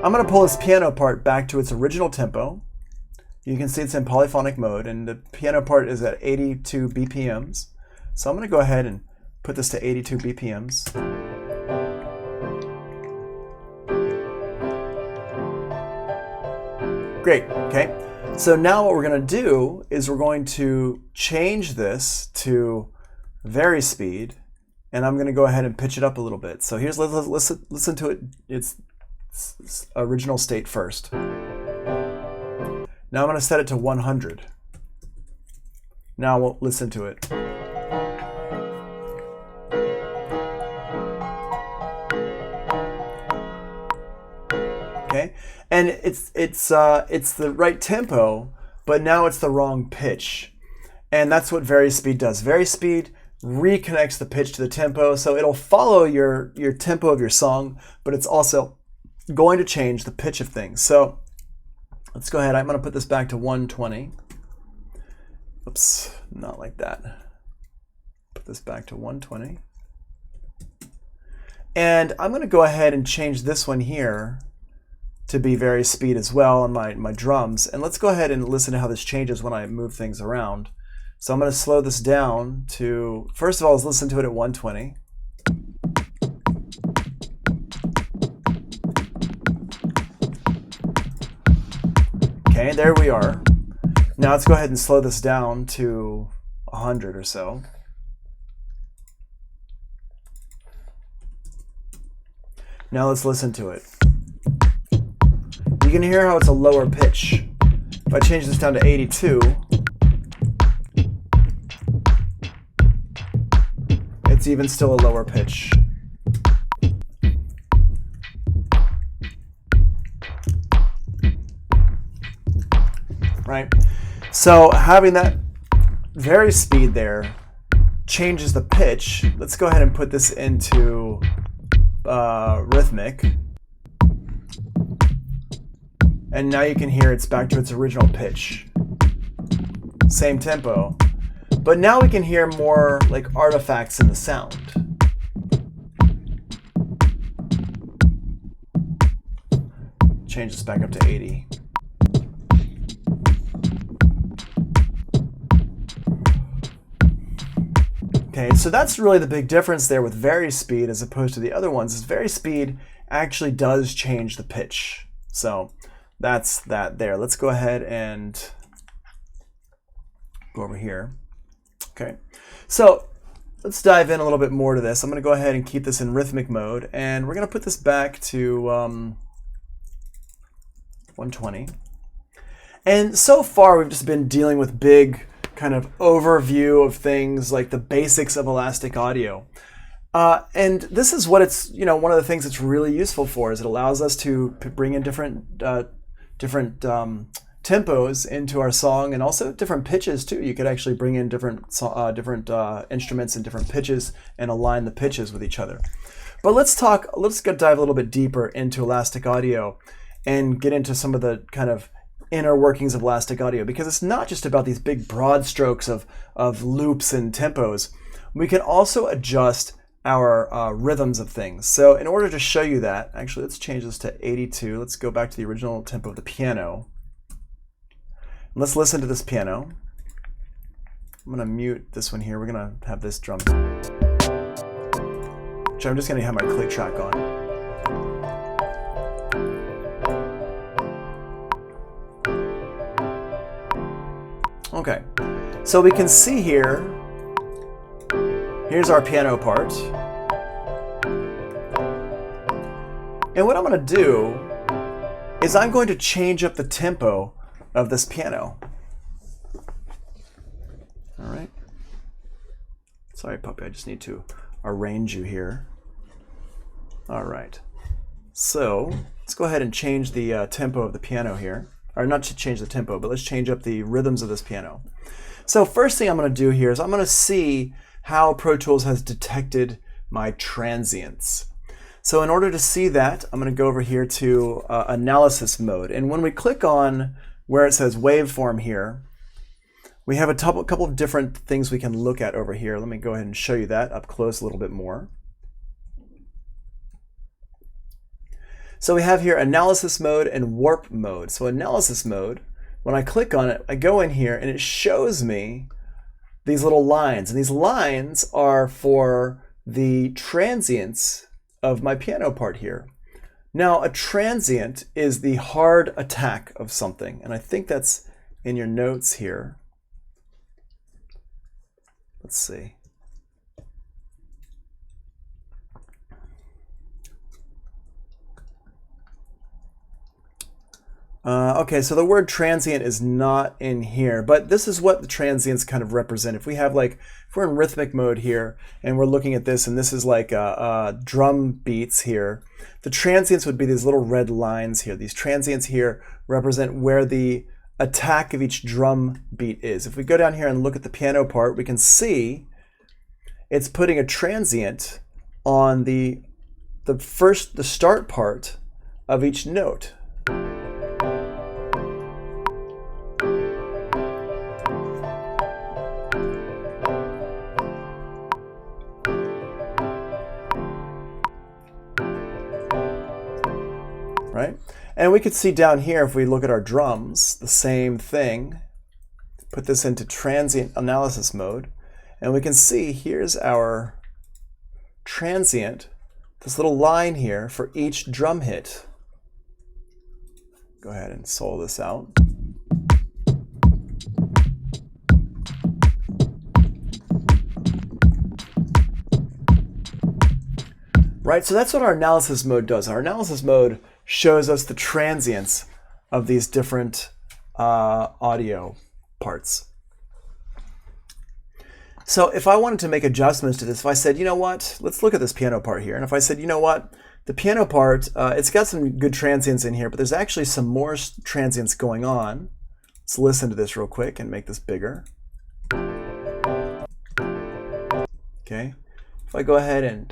I'm going to pull this piano part back to its original tempo. You can see it's in polyphonic mode, and the piano part is at 82 BPMs. So I'm going to go ahead and put this to 82 BPMs. Great, okay. So now what we're going to do is we're going to change this to vary speed, and I'm going to go ahead and pitch it up a little bit. So here's, listen to it, its original state first. Now I'm going to set it to 100. Now we'll listen to it. Okay, and it's the right tempo, but now it's the wrong pitch. And that's what vary speed does. Vary speed reconnects the pitch to the tempo, so it'll follow your tempo of your song, but it's also going to change the pitch of things. So let's go ahead. I'm going to put this back to 120. Oops, not like that. Put this back to 120. And I'm going to go ahead and change this one here to be vary speed as well on my drums. And let's go ahead and listen to how this changes when I move things around. So I'm going to slow this down to, first of all, let's listen to it at 120. Okay, there we are. Now let's go ahead and slow this down to 100 or so. Now let's listen to it. You can hear how it's a lower pitch. If I change this down to 82, it's even still a lower pitch. Right? So having that vary speed there changes the pitch. Let's go ahead and put this into rhythmic. And now you can hear it's back to its original pitch. Same tempo. But now we can hear more like artifacts in the sound. Change this back up to 80. Okay, so that's really the big difference there with vary speed as opposed to the other ones, is vary speed actually does change the pitch. So that's that there. Let's go ahead and go over here. Okay, so let's dive in a little bit more to this. I'm going to go ahead and keep this in rhythmic mode, and we're going to put this back to 120. And so far we've just been dealing with big kind of overview of things like the basics of elastic audio. And this is what it's, one of the things it's really useful for, is it allows us to bring in different tempos into our song, and also different pitches too. You could actually bring in different instruments and different pitches and align the pitches with each other. But let's dive a little bit deeper into elastic audio and get into some of the kind of inner workings of elastic audio, because it's not just about these big broad strokes of loops and tempos. We can also adjust our rhythms of things. So in order to show you that, actually let's change this to 82. Let's go back to the original tempo of the piano. Let's listen to this piano. I'm going to mute this one here. We're going to have this drum, which I'm just going to have my click track on. Okay, so we can see here, here's our piano part. And what I'm going to do is I'm going to change up the tempo of this piano. All right. Sorry, puppy, I just need to arrange you here. All right. So let's go ahead and change the tempo of the piano here. Or not to change the tempo, but let's change up the rhythms of this piano. So first thing I'm going to do here is I'm going to see how Pro Tools has detected my transients. So in order to see that, I'm going to go over here to analysis mode. And when we click on where it says waveform here, we have a couple of different things we can look at over here. Let me go ahead and show you that up close a little bit more. So we have here analysis mode and warp mode. So analysis mode, when I click on it, I go in here and it shows me these little lines. And these lines are for the transients of my piano part here. Now, a transient is the hard attack of something. And I think that's in your notes here. Let's see. Okay, so the word transient is not in here, but this is what the transients kind of represent. If we have like, if we're in rhythmic mode here and we're looking at this and this is like drum beats here, the transients would be these little red lines here. These transients here represent where the attack of each drum beat is. If we go down here and look at the piano part, we can see it's putting a transient on the start part of each note. Right? And we could see down here, if we look at our drums, the same thing. Put this into transient analysis mode, and we can see here's our transient, this little line here for each drum hit. Go ahead and solo this out. Right, so that's what our analysis mode does. Our analysis mode shows us the transients of these different audio parts. So if I wanted to make adjustments to this, if I said, you know what, let's look at this piano part here. And if I said, you know what, the piano part, it's got some good transients in here, but there's actually some more transients going on. Let's listen to this real quick and make this bigger. Okay. If I go ahead and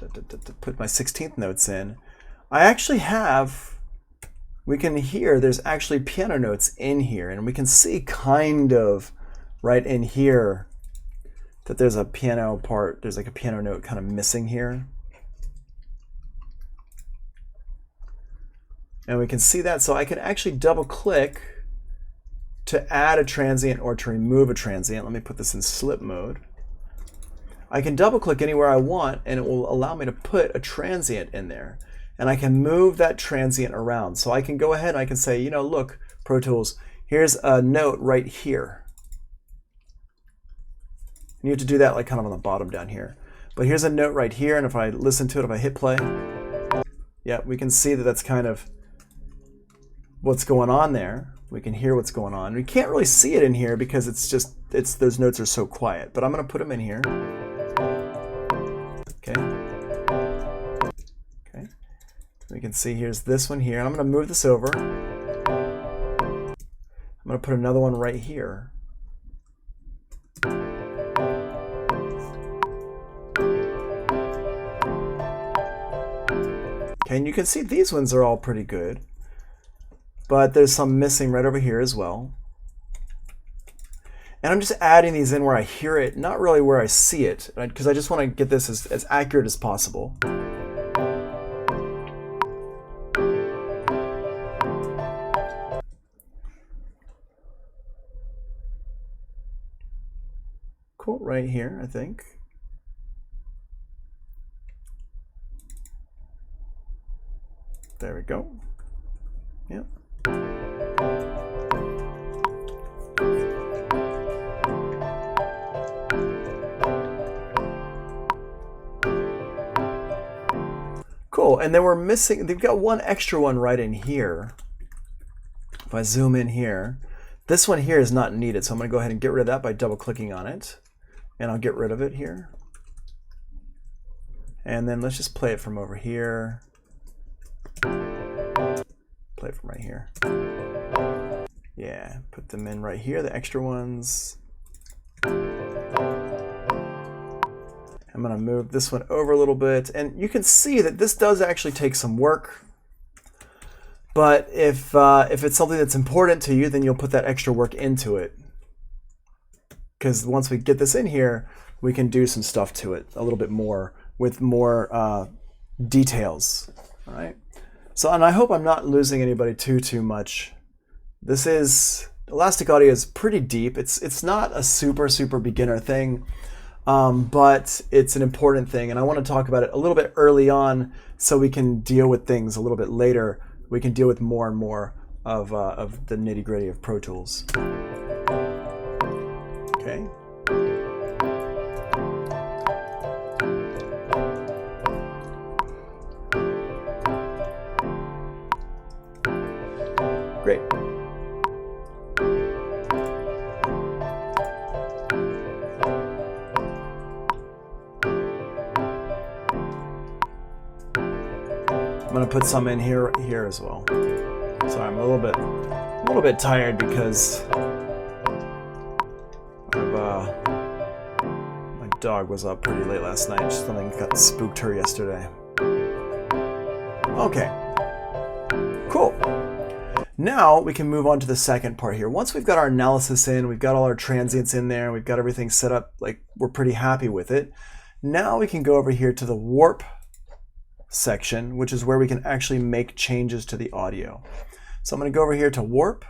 put my 16th notes in, I actually have, we can hear there's actually piano notes in here, and we can see kind of right in here that there's a piano part, there's like a piano note kind of missing here. And we can see that, so I can actually double click to add a transient or to remove a transient. Let me put this in slip mode. I can double click anywhere I want and it will allow me to put a transient in there. And I can move that transient around. So I can go ahead and I can say, you know, look, Pro Tools, here's a note right here. And you have to do that like kind of on the bottom down here. But here's a note right here, and if I listen to it, if I hit play, yeah, we can see that that's kind of what's going on there. We can hear what's going on. We can't really see it in here because it's just, those notes are so quiet. But I'm going to put them in here. Okay. Okay. We can see here's this one here. And I'm going to move this over. I'm going to put another one right here. Okay, and you can see these ones are all pretty good. But there's some missing right over here as well. And I'm just adding these in where I hear it, not really where I see it, because I just want to get this as accurate as possible. Cool, right here, I think. There we go. Yep. Cool, and then we're missing, they've got one extra one right in here. If I zoom in here, this one here is not needed, so I'm going to go ahead and get rid of that by double clicking on it. And I'll get rid of it here. And then let's just play it from over here. Play it from right here. Yeah, put them in right here, the extra ones. I'm going to move this one over a little bit, and you can see that this does actually take some work. But if it's something that's important to you, then you'll put that extra work into it. Because once we get this in here, we can do some stuff to it a little bit more with more details. All right. So, and I hope I'm not losing anybody too much. This is, Elastic Audio is pretty deep. It's not a super beginner thing, but it's an important thing. And I want to talk about it a little bit early on so we can deal with things a little bit later. We can deal with more and more of the nitty gritty of Pro Tools. Okay. Great. I'm gonna put some in here as well. Sorry, I'm a little bit tired because my dog was up pretty late last night. Something got spooked her yesterday. Okay, cool. Now we can move on to the second part here. Once we've got our analysis in, we've got all our transients in there, we've got everything set up like we're pretty happy with it. Now we can go over here to the warp section, which is where we can actually make changes to the audio. So I'm going to go over here to warp.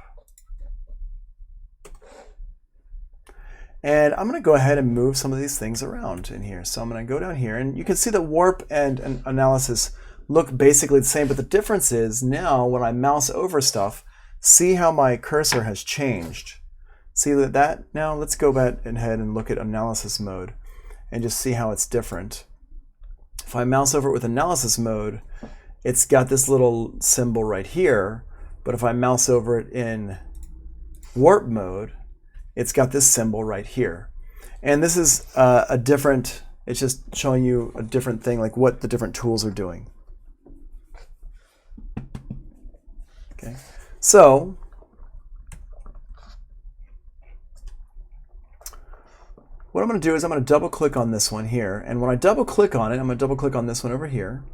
And I'm going to go ahead and move some of these things around in here. So I'm going to go down here, and you can see that warp and analysis look basically the same, but the difference is now when I mouse over stuff, see how my cursor has changed. See that? Now let's go back ahead and look at analysis mode and just see how it's different. If I mouse over it with analysis mode, it's got this little symbol right here, but if I mouse over it in warp mode, it's got this symbol right here. And this is a different, it's just showing you a different thing, like what the different tools are doing. Okay, so what I'm going to do is I'm going to double click on this one here, and when I double click on it, I'm going to double click on this one over here.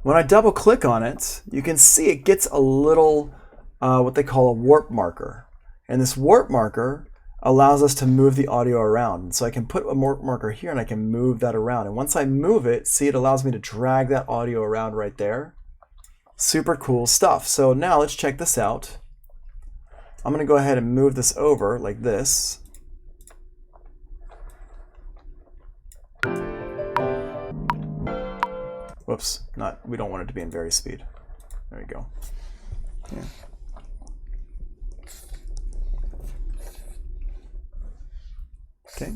When I double click on it, you can see it gets a little what they call a warp marker, and this warp marker allows us to move the audio around. So I can put a warp marker here and I can move that around, and once I move it, see, it allows me to drag that audio around right there. Super cool stuff. So now let's check this out. I'm going to go ahead and move this over like this. Whoops, we don't want it to be in very speed. There we go. Yeah. Okay.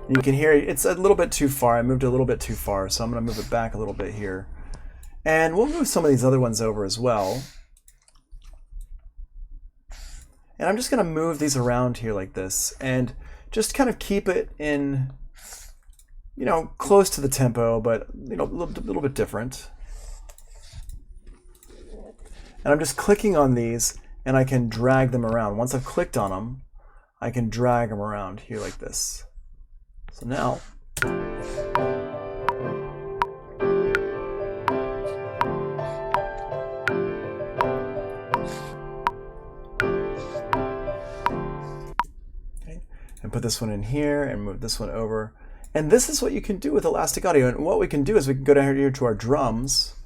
You can hear it's a little bit too far. I moved it a little bit too far, so I'm going to move it back a little bit here. And we'll move some of these other ones over as well. And I'm just going to move these around here like this and just kind of keep it in, you know, close to the tempo, but, you know, a little bit different. And I'm just clicking on these and I can drag them around. Once I've clicked on them, I can drag them around here like this. So now, and put this one in here and move this one over. And this is what you can do with Elastic Audio. And what we can do is we can go down here to our drums,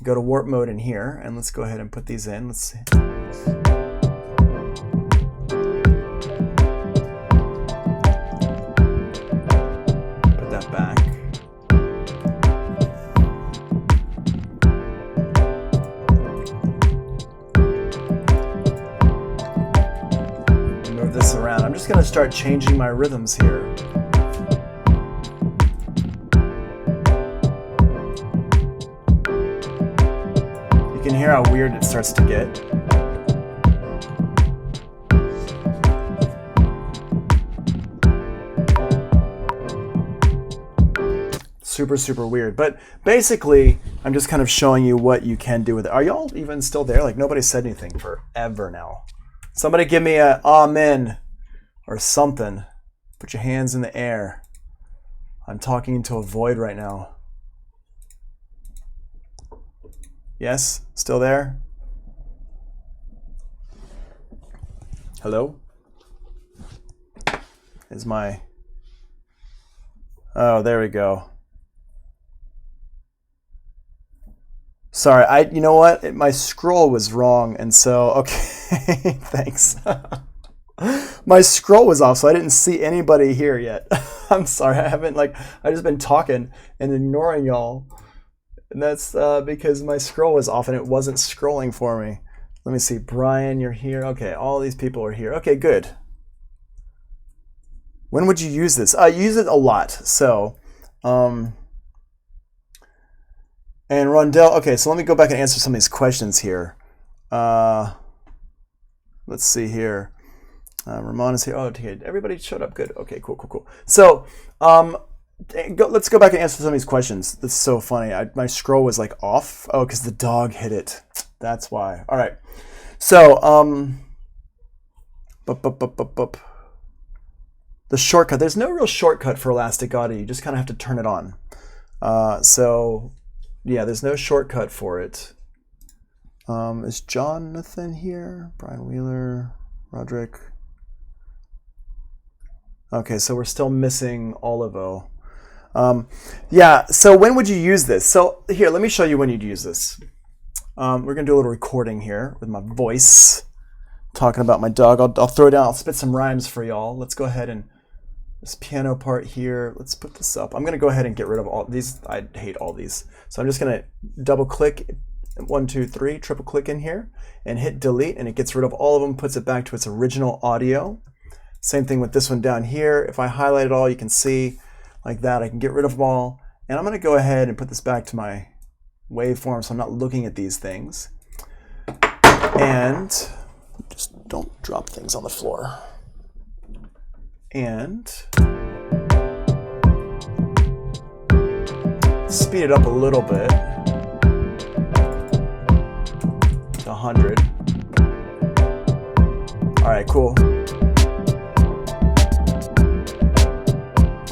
go to warp mode in here, and let's go ahead and put these in. Let's see. Put that back. Move this around. I'm just going to start changing my rhythms here. You can hear how weird it starts to get. Super, super weird. But basically, I'm just kind of showing you what you can do with it. Are y'all even still there? Like, nobody said anything forever now. Somebody give me a amen or something. Put your hands in the air. I'm talking into a void right now. Yes? Still there? Hello? Is my... Oh, there we go. Sorry, you know what? My scroll was wrong, and so, okay, thanks. My scroll was off, so I didn't see anybody here yet. I'm sorry, I just been talking and ignoring y'all. And that's because my scroll was off and it wasn't scrolling for me. Let me see, Brian, you're here. Okay, all these people are here. Okay, good. When would you use this? I use it a lot, so... And Rondell, okay, so let me go back and answer some of these questions here. Let's see here. Ramon is here. Oh, okay. Everybody showed up. Good. Okay, cool. So, let's go back and answer some of these questions. That's so funny. My scroll was like off. Oh, because the dog hit it. That's why. All right. So, the shortcut. There's no real shortcut for Elastic Audio. You just kind of have to turn it on. So, yeah, there's no shortcut for it. Is Jonathan here? Brian Wheeler, Roderick. Okay, so we're still missing Olivo. Yeah, so when would you use this? So here, let me show you when you'd use this. We're going to do a little recording here with my voice, talking about my dog. I'll throw it down. I'll spit some rhymes for y'all. Let's go ahead and this piano part here. Let's put this up. I'm going to go ahead and get rid of all these. I hate all these. So I'm just going to double click, 1, 2, 3, triple click in here and hit delete, and it gets rid of all of them, puts it back to its original audio. Same thing with this one down here. If I highlight it all, you can see like that. I can get rid of them all. And I'm going to go ahead and put this back to my waveform so I'm not looking at these things. And just don't drop things on the floor. And speed it up a little bit to 100. All right, cool.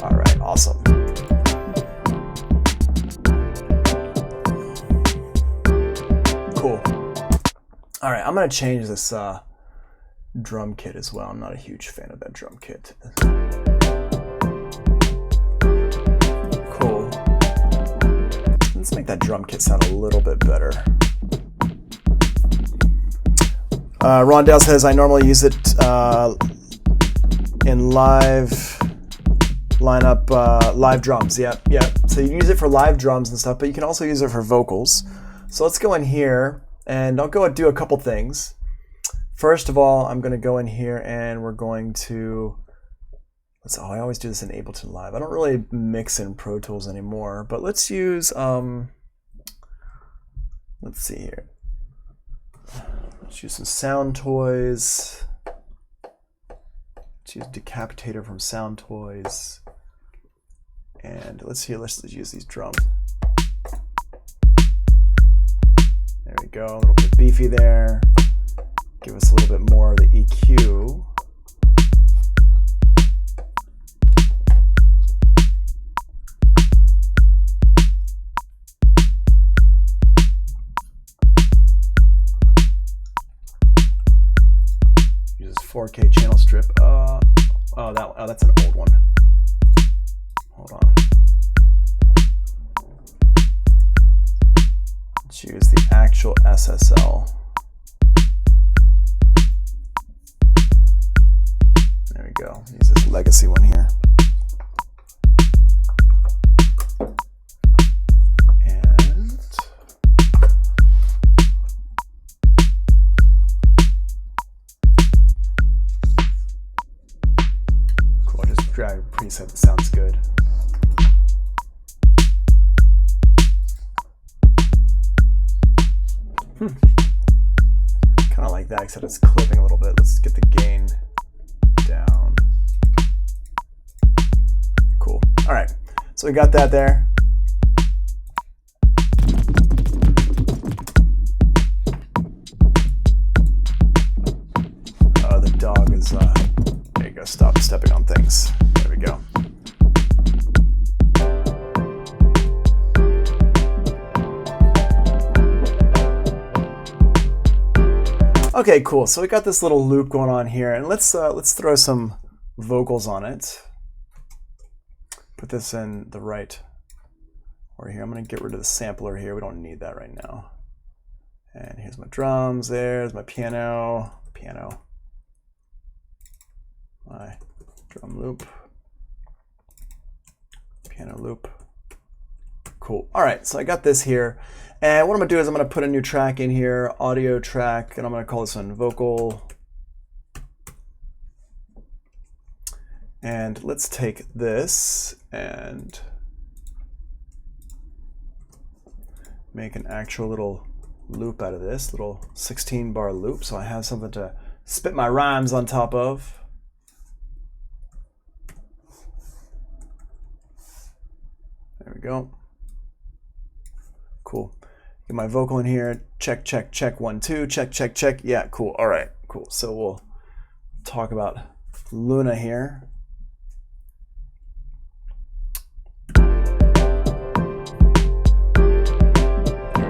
All right, awesome. Cool. All right, I'm gonna change this drum kit as well. I'm not a huge fan of that drum kit. Cool. Let's make that drum kit sound a little bit better. Rondell says, I normally use it in live lineup, live drums. Yep. So you use it for live drums and stuff, but you can also use it for vocals. So let's go in here and I'll go and do a couple things. First of all, I'm going to go in here and we're going to, I always do this in Ableton Live. I don't really mix in Pro Tools anymore, but let's use, let's see here. Let's use some Sound Toys. Let's use Decapitator from Sound Toys. And let's use these drums. There we go, a little bit beefy there. Give us a little bit more of the EQ. Uses 4K channel strip. That's an old one. Hold on. Let's use the actual SSL. There we go. Use this legacy one here. And cool. Just drag a preset that sounds good. Kind of like that, except it's clipping a little bit. Let's get the gain down. Cool. All right, so we got that there. The dog is, there you go, stop stepping on things. There we go. Okay, cool. So we got this little loop going on here, and let's throw some vocals on it. Put this in the right order here. I'm going to get rid of the sampler here. We don't need that right now. And here's my drums. There's my piano. My drum loop. Piano loop. Cool. All right, so I got this here. And what I'm going to do is I'm going to put a new track in here, audio track, and I'm going to call this one vocal. And let's take this and make an actual little loop out of this, little 16-bar loop, so I have something to spit my rhymes on top of. There we go. Cool. Get my vocal in here. Check, check, check. 1, 2. Check, check, check. Yeah, cool. All right, cool. So we'll talk about Luna here. There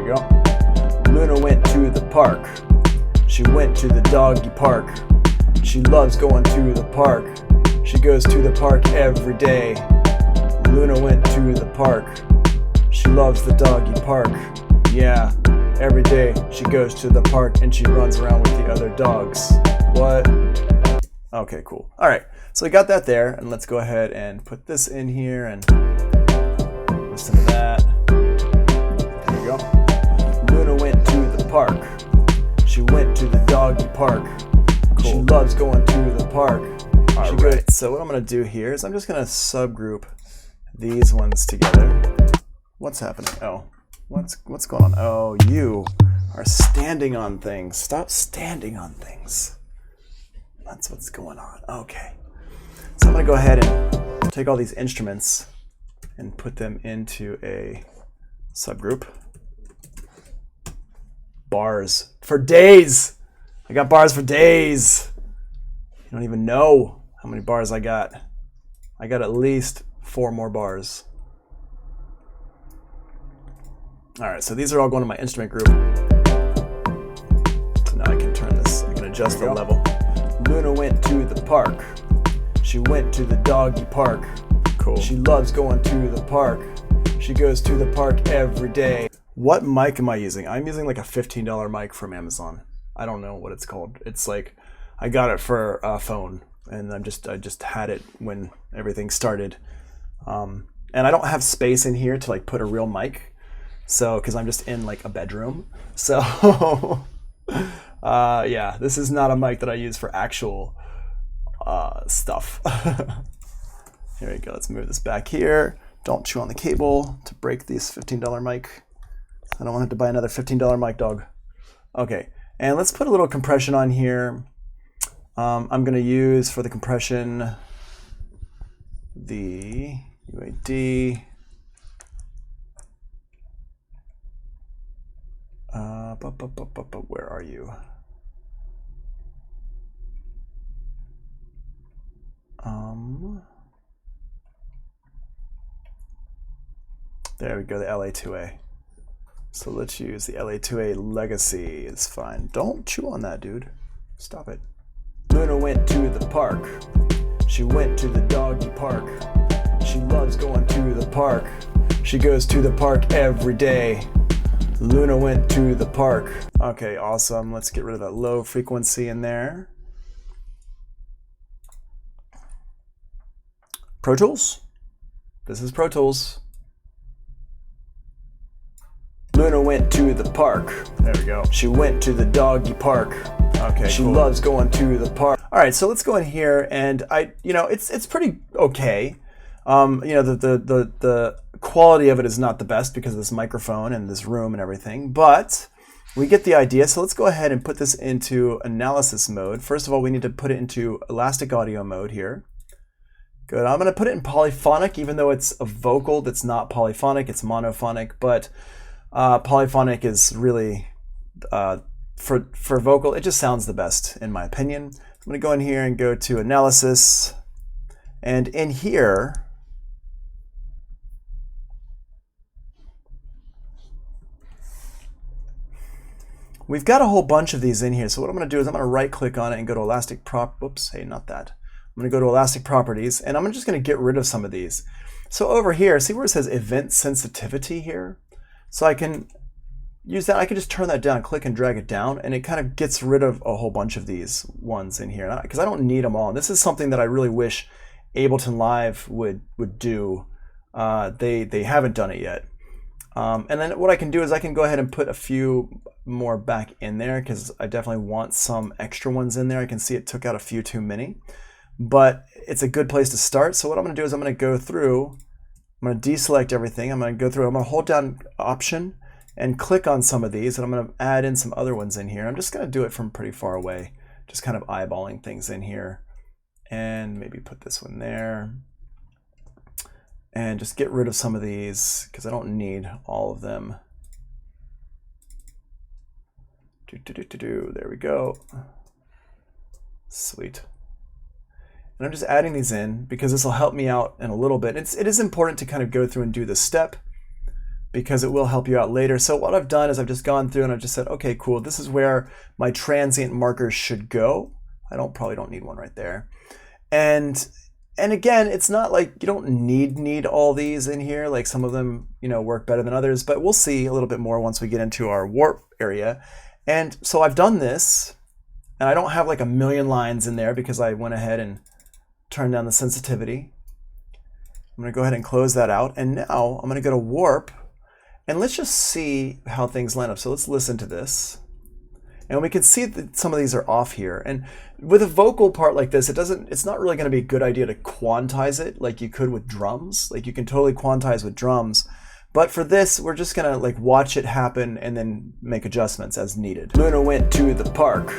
we go. Luna went to the park. She went to the doggy park. She loves going to the park. She goes to the park every day. Luna went to the park. She loves the doggy park. Yeah, every day she goes to the park and she runs around with the other dogs. What? Okay, cool. All right, so we got that there, and let's go ahead and put this in here and listen to that. There we go. Luna went to the park. She went to the doggy park. Cool. She loves going to the park. All right, so what I'm gonna do here is I'm just gonna subgroup these ones together. What's happening? Oh, what's going on? Oh, you are standing on things. Stop standing on things. That's what's going on. Okay. So I'm going to go ahead and take all these instruments and put them into a subgroup. Bars for days. I got bars for days. You don't even know how many bars I got. I got at least 4 more bars. All right, so these are all going to my instrument group. So now I can turn this, I can adjust the level. Luna went to the park. She went to the doggy park. Cool. She loves going to the park. She goes to the park every day. What mic am I using? I'm using like a $15 mic from Amazon. I don't know what it's called. It's like, I got it for a phone, and I just had it when everything started. And I don't have space in here to like put a real mic. So, because I'm just in like a bedroom. So, yeah, this is not a mic that I use for actual stuff. Here we go. Let's move this back here. Don't chew on the cable to break this $15 mic. I don't want to have to buy another $15 mic, dog. Okay, and let's put a little compression on here. I'm going to use for the compression the UAD. Where are you? There we go, the LA2A. So let's use the LA2A Legacy. It's fine. Don't chew on that, dude. Stop it. Luna went to the park. She went to the doggy park. She loves going to the park. She goes to the park every day. Luna went to the park. Okay, awesome. Let's get rid of that low frequency in there. Pro Tools. This is Pro Tools. Luna went to the park. There we go. She went to the doggy park. Okay, she loves going to the park. All right, so let's go in here, and it's pretty okay. The quality of it is not the best because of this microphone and this room and everything, but we get the idea. So let's go ahead and put this into analysis mode. First of all, we need to put it into elastic audio mode here. Good. I'm going to put it in polyphonic, even though it's a vocal that's not polyphonic, it's monophonic, but polyphonic is really, for vocal, it just sounds the best in my opinion. I'm going to go in here and go to analysis, and in here, we've got a whole bunch of these in here. So what I'm going to do is I'm going to right click on it and go to elastic prop. Oops, hey, not that. I'm going to go to elastic properties, and I'm just going to get rid of some of these. So over here, see where it says event sensitivity here? So I can use that. I can just turn that down, click and drag it down, and it kind of gets rid of a whole bunch of these ones in here because I don't need them all. And this is something that I really wish Ableton Live would do. They haven't done it yet. And then what I can do is I can go ahead and put a few more back in there because I definitely want some extra ones in there. I can see it took out a few too many, but it's a good place to start. So what I'm going to do is I'm going to go through, I'm going to deselect everything. I'm going to go through, I'm going to hold down Option and click on some of these, and I'm going to add in some other ones in here. I'm just going to do it from pretty far away, just kind of eyeballing things in here, and maybe put this one there, and just get rid of some of these because I don't need all of them. There we go. Sweet. And I'm just adding these in because this will help me out in a little bit. It is important to kind of go through and do this step because it will help you out later. So what I've done is I've just gone through and I've just said, okay, cool, this is where my transient markers should go. I probably don't need one right there. And again, it's not like you don't need all these in here. Like some of them, work better than others, but we'll see a little bit more once we get into our warp area. And so I've done this, and I don't have like a million lines in there because I went ahead and turned down the sensitivity. I'm going to go ahead and close that out. And now I'm going to go to warp, and let's just see how things line up. So let's listen to this. And we can see that some of these are off here. And with a vocal part like this, it's not really going to be a good idea to quantize it like you could with drums. Like you can totally quantize with drums. But for this, we're just going to like watch it happen and then make adjustments as needed. Luna went to the park.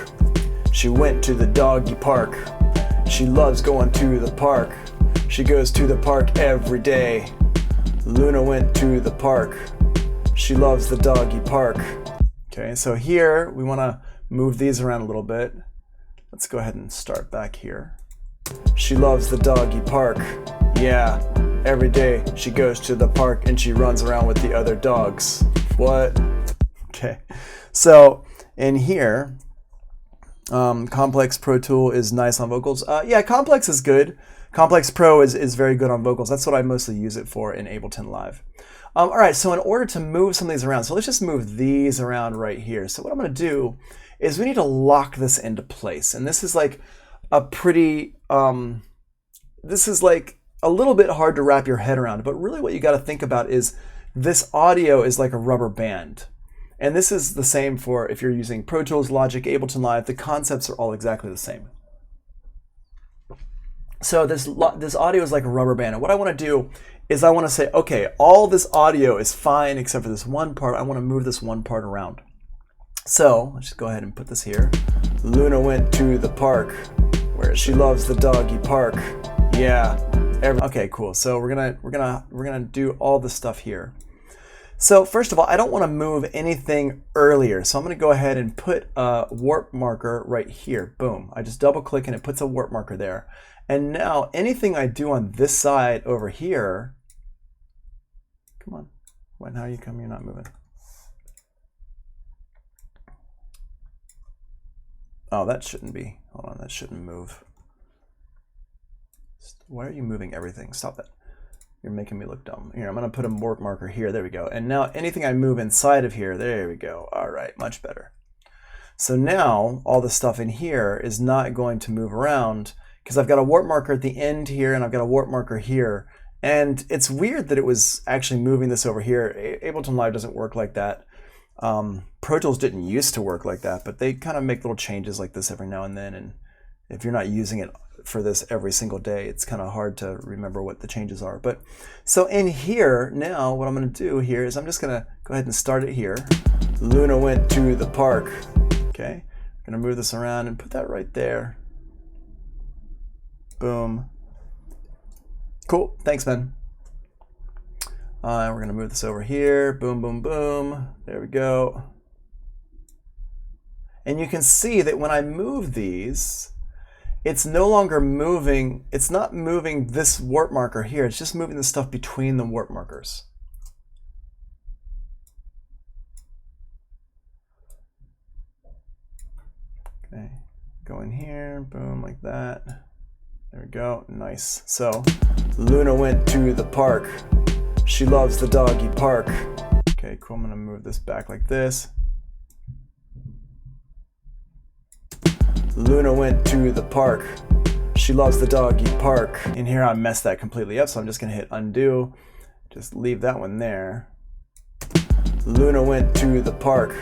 She went to the doggy park. She loves going to the park. She goes to the park every day. Luna went to the park. She loves the doggy park. Okay, so here we want to move these around a little bit. Let's go ahead and start back here. She loves the doggy park. Yeah, every day she goes to the park and she runs around with the other dogs. What? Okay, so in here, Complex Pro Tool is nice on vocals. Yeah, Complex is good. Complex Pro is very good on vocals. That's what I mostly use it for in Ableton Live. All right, so in order to move some of these around, so let's just move these around right here. So what I'm going to do is we need to lock this into place. And this is like a pretty, this is like a little bit hard to wrap your head around. But really what you got to think about is this audio is like a rubber band. And this is the same for if you're using Pro Tools, Logic, Ableton Live. The concepts are all exactly the same. So this audio is like a rubber band. And what I want to do is I want to say, okay, all this audio is fine except for this one part. I want to move this one part around. So let's just go ahead and put this here. Luna went to the park where she loves the doggy park. Yeah. Okay, cool. So we're gonna do all this stuff here. So first of all, I don't want to move anything earlier. So I'm going to go ahead and put a warp marker right here. Boom. I just double click and it puts a warp marker there. And now anything I do on this side over here, come on. When, how you come, you're not moving. Oh, that shouldn't be. Hold on, that shouldn't move. Why are you moving everything? Stop that. You're making me look dumb. Here, I'm going to put a warp marker here. There we go. And now anything I move inside of here, there we go. All right, much better. So now all the stuff in here is not going to move around because I've got a warp marker at the end here and I've got a warp marker here. And it's weird that it was actually moving this over here. Ableton Live doesn't work like that. Pro Tools didn't used to work like that, but they kind of make little changes like this every now and then. And if you're not using it for this every single day, it's kind of hard to remember what the changes are. But so in here now, what I'm going to do here is I'm just going to go ahead and start it here. Luna went to the park. Okay, I'm going to move this around and put that right there. Boom. Cool. Thanks, man. We're going to move this over here. Boom, boom, boom. There we go. And you can see that when I move these, it's no longer moving, it's not moving this warp marker here, it's just moving the stuff between the warp markers. Okay, go in here, boom, like that. There we go, nice. So, Luna went to the park. She loves the doggy park. Okay, cool, I'm gonna move this back like this. Luna went to the park. She loves the doggy park. In here I messed that completely up, so I'm just gonna hit undo. Just leave that one there. Luna went to the park.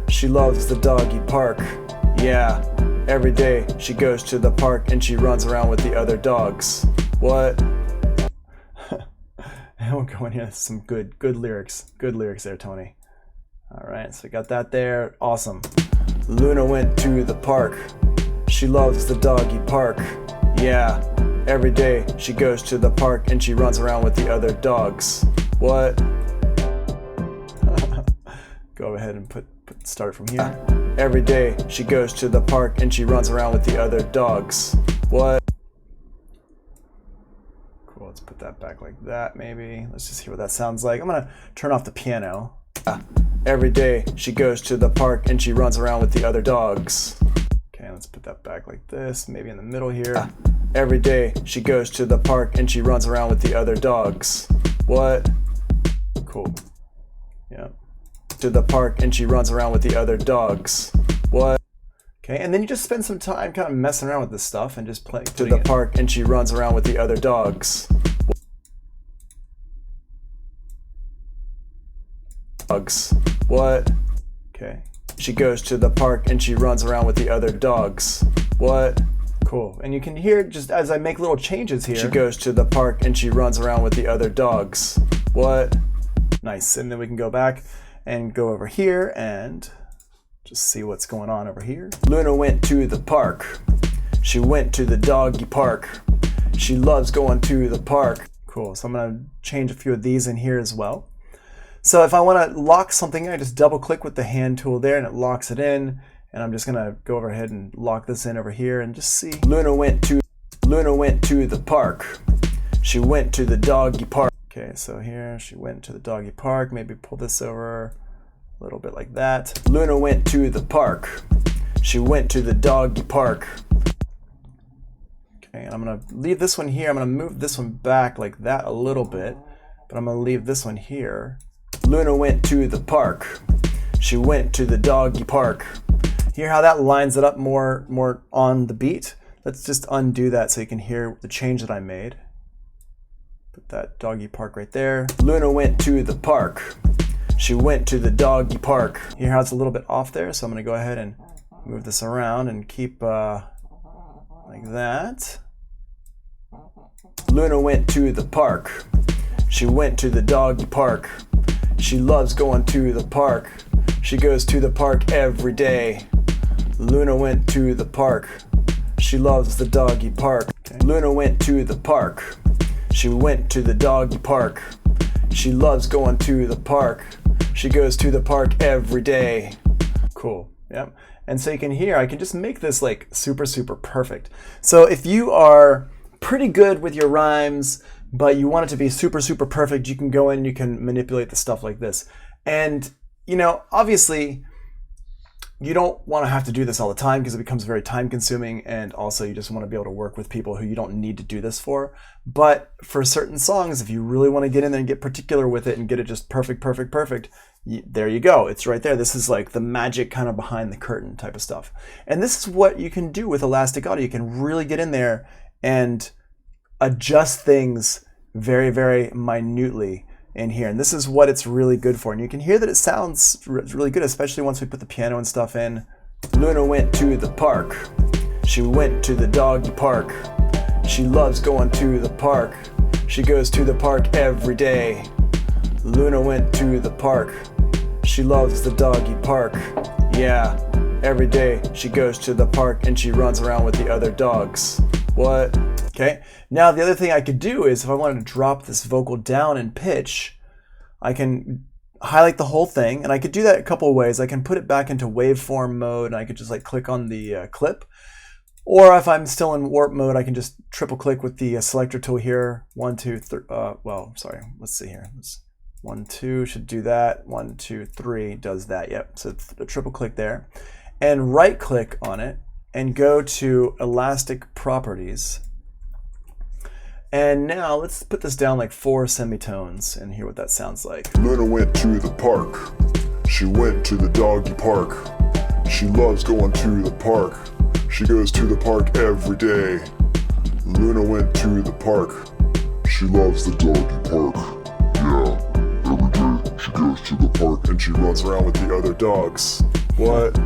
She loves the doggy park. Yeah, every day she goes to the park and she runs around with the other dogs. What? And we'll go in here, some good lyrics. Good lyrics there, Tony. All right, so we got that there. Awesome. Luna went to the park. She loves the doggy park. Yeah, every day she goes to the park and she runs around with the other dogs. What? Go ahead and start from here. Every day she goes to the park and she runs around with the other dogs. What? Cool, let's put that back like that maybe. Let's just hear what that sounds like. I'm gonna turn off the piano. Every day she goes to the park and she runs around with the other dogs. Okay, let's put that back like this, maybe in the middle here. Every day she goes to the park and she runs around with the other dogs. What? Cool. Yeah. To the park and she runs around with the other dogs. What? Okay, and then you just spend some time kind of messing around with this stuff and just playing. To the park and she runs around with the other dogs. Dogs. What? Okay. She goes to the park and she runs around with the other dogs. What? Cool. And you can hear just as I make little changes here. She goes to the park and she runs around with the other dogs. What? Nice. And then we can go back and go over here and just see what's going on over here. Luna went to the park. She went to the doggy park. She loves going to the park. Cool. So I'm going to change a few of these in here as well. So if I want to lock something, I just double click with the hand tool there and it locks it in. And I'm just going to go ahead and lock this in over here and just see. Luna went to the park. She went to the doggy park. Okay, so here she went to the doggy park. Maybe pull this over a little bit like that. Luna went to the park. She went to the doggy park. Okay, and I'm going to leave this one here. I'm going to move this one back like that a little bit, but I'm going to leave this one here. Luna went to the park. She went to the doggy park. Hear how that lines it up more on the beat? Let's just undo that so you can hear the change that I made. Put that doggy park right there. Luna went to the park. She went to the doggy park. Hear how it's a little bit off there? So I'm going to go ahead and move this around and keep like that. Luna went to the park. She went to the doggy park. She loves going to the park. She goes to the park every day. Luna went to the park. She loves the doggy park. Okay. Luna went to the park. She went to the doggy park. She loves going to the park. She goes to the park every day. Cool. Yep. And so you can hear, I can just make this like super, super perfect. So if you are pretty good with your rhymes, but you want it to be super, super perfect, you can go in and you can manipulate the stuff like this. And, you know, obviously, you don't want to have to do this all the time because it becomes very time consuming, and also you just want to be able to work with people who you don't need to do this for. But for certain songs, if you really want to get in there and get particular with it and get it just perfect, perfect, perfect, there you go. It's right there. This is like the magic kind of behind the curtain type of stuff. And this is what you can do with Elastic Audio. You can really get in there and adjust things very, very minutely in here. And this is what it's really good for. And you can hear that it sounds really good, especially once we put the piano and stuff in. Luna went to the park. She went to the doggy park. She loves going to the park. She goes to the park every day. Luna went to the park. She loves the doggy park. Yeah, every day she goes to the park and she runs around with the other dogs. What? Okay, now the other thing I could do is if I wanted to drop this vocal down in pitch, I can highlight the whole thing, and I could do that a couple of ways. I can put it back into waveform mode, and I could just like click on the clip. Or if I'm still in warp mode, I can just triple click with the selector tool here. 1, 2, 3, well, sorry, let's see here. 1, 2 should do that. 1, 2, 3 does that, yep. So a triple click there. And right click on it and go to Elastic Properties. And now let's put this down like 4 semitones and hear what that sounds like. Luna went to the park. She went to the doggy park. She loves going to the park. She goes to the park every day. Luna went to the park. She loves the doggy park. Yeah, every day she goes to the park and she runs around with the other dogs. What?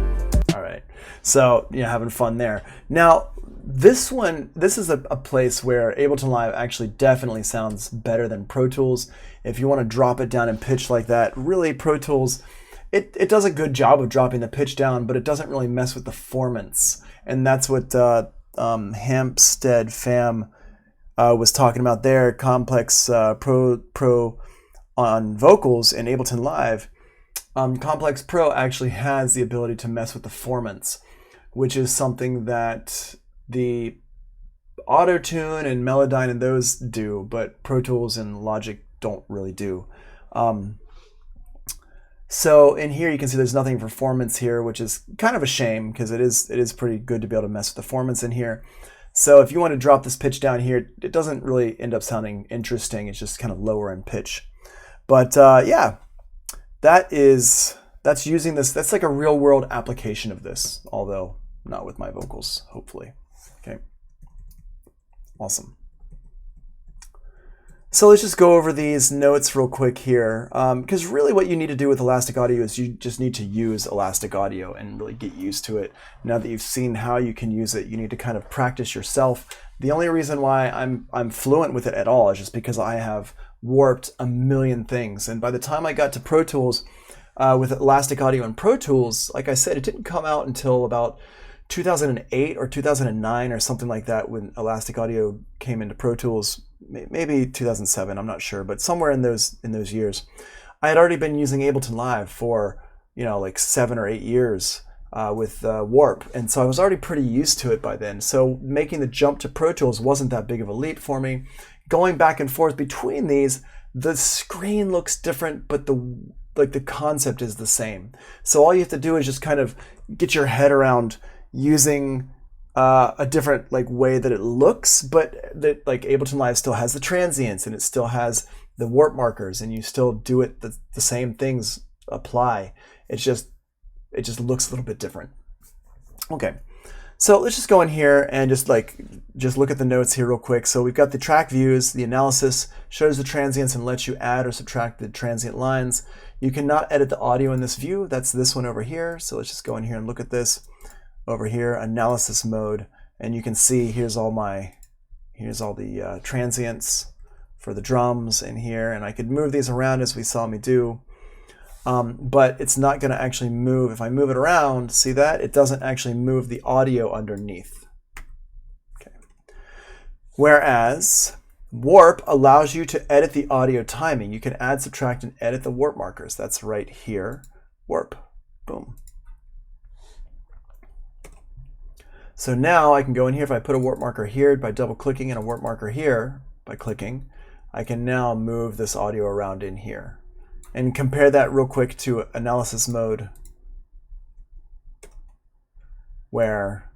All right, so having fun there. Now, this is a place where Ableton Live actually definitely sounds better than Pro Tools. If you want to drop it down in pitch like that, really Pro Tools, it does a good job of dropping the pitch down, but it doesn't really mess with the formants. And that's what Hampstead Fam was talking about there. Complex Pro on vocals in Ableton Live. Complex Pro actually has the ability to mess with the formants, which is something that the Auto-Tune and Melodyne and those do, but Pro Tools and Logic don't really do. So in here you can see there's nothing for formants here, which is kind of a shame because it is pretty good to be able to mess with the formants in here. So if you want to drop this pitch down here, it doesn't really end up sounding interesting. It's just kind of lower in pitch. But yeah, that's using this. That's like a real world application of this, although not with my vocals, hopefully. Okay. Awesome. So let's just go over these notes real quick here, because really what you need to do with Elastic Audio is you just need to use Elastic Audio and really get used to it. Now that you've seen how you can use it, you need to kind of practice yourself. The only reason why I'm fluent with it at all is just because I have warped a million things. And by the time I got to Pro Tools with Elastic Audio and Pro Tools, like I said, it didn't come out until about 2008 or 2009 or something like that when Elastic Audio came into Pro Tools. Maybe 2007, I'm not sure, but somewhere in those years. I had already been using Ableton Live for, like 7 or 8 years with Warp, and so I was already pretty used to it by then. So making the jump to Pro Tools wasn't that big of a leap for me. Going back and forth between these, the screen looks different, but the concept is the same. So all you have to do is just kind of get your head around using a different way that it looks, but that Ableton Live still has the transients and it still has the warp markers, and you still do it the same things apply. It just looks a little bit different. Okay, so let's just go in here and just look at the notes here real quick. So we've got the track views. The analysis shows the transients and lets you add or subtract the transient lines. You cannot edit the audio in this view. That's this one over here. So let's just go in here and look at this. Over here, analysis mode, and you can see here's all the transients for the drums in here, and I could move these around as we saw me do, but it's not going to actually move. If I move it around, see that? It doesn't actually move the audio underneath. Okay. Whereas Warp allows you to edit the audio timing. You can add, subtract, and edit the warp markers. That's right here. Warp. Boom. So now I can go in here. If I put a warp marker here by double clicking and a warp marker here by clicking, I can now move this audio around in here. And compare that real quick to analysis mode, where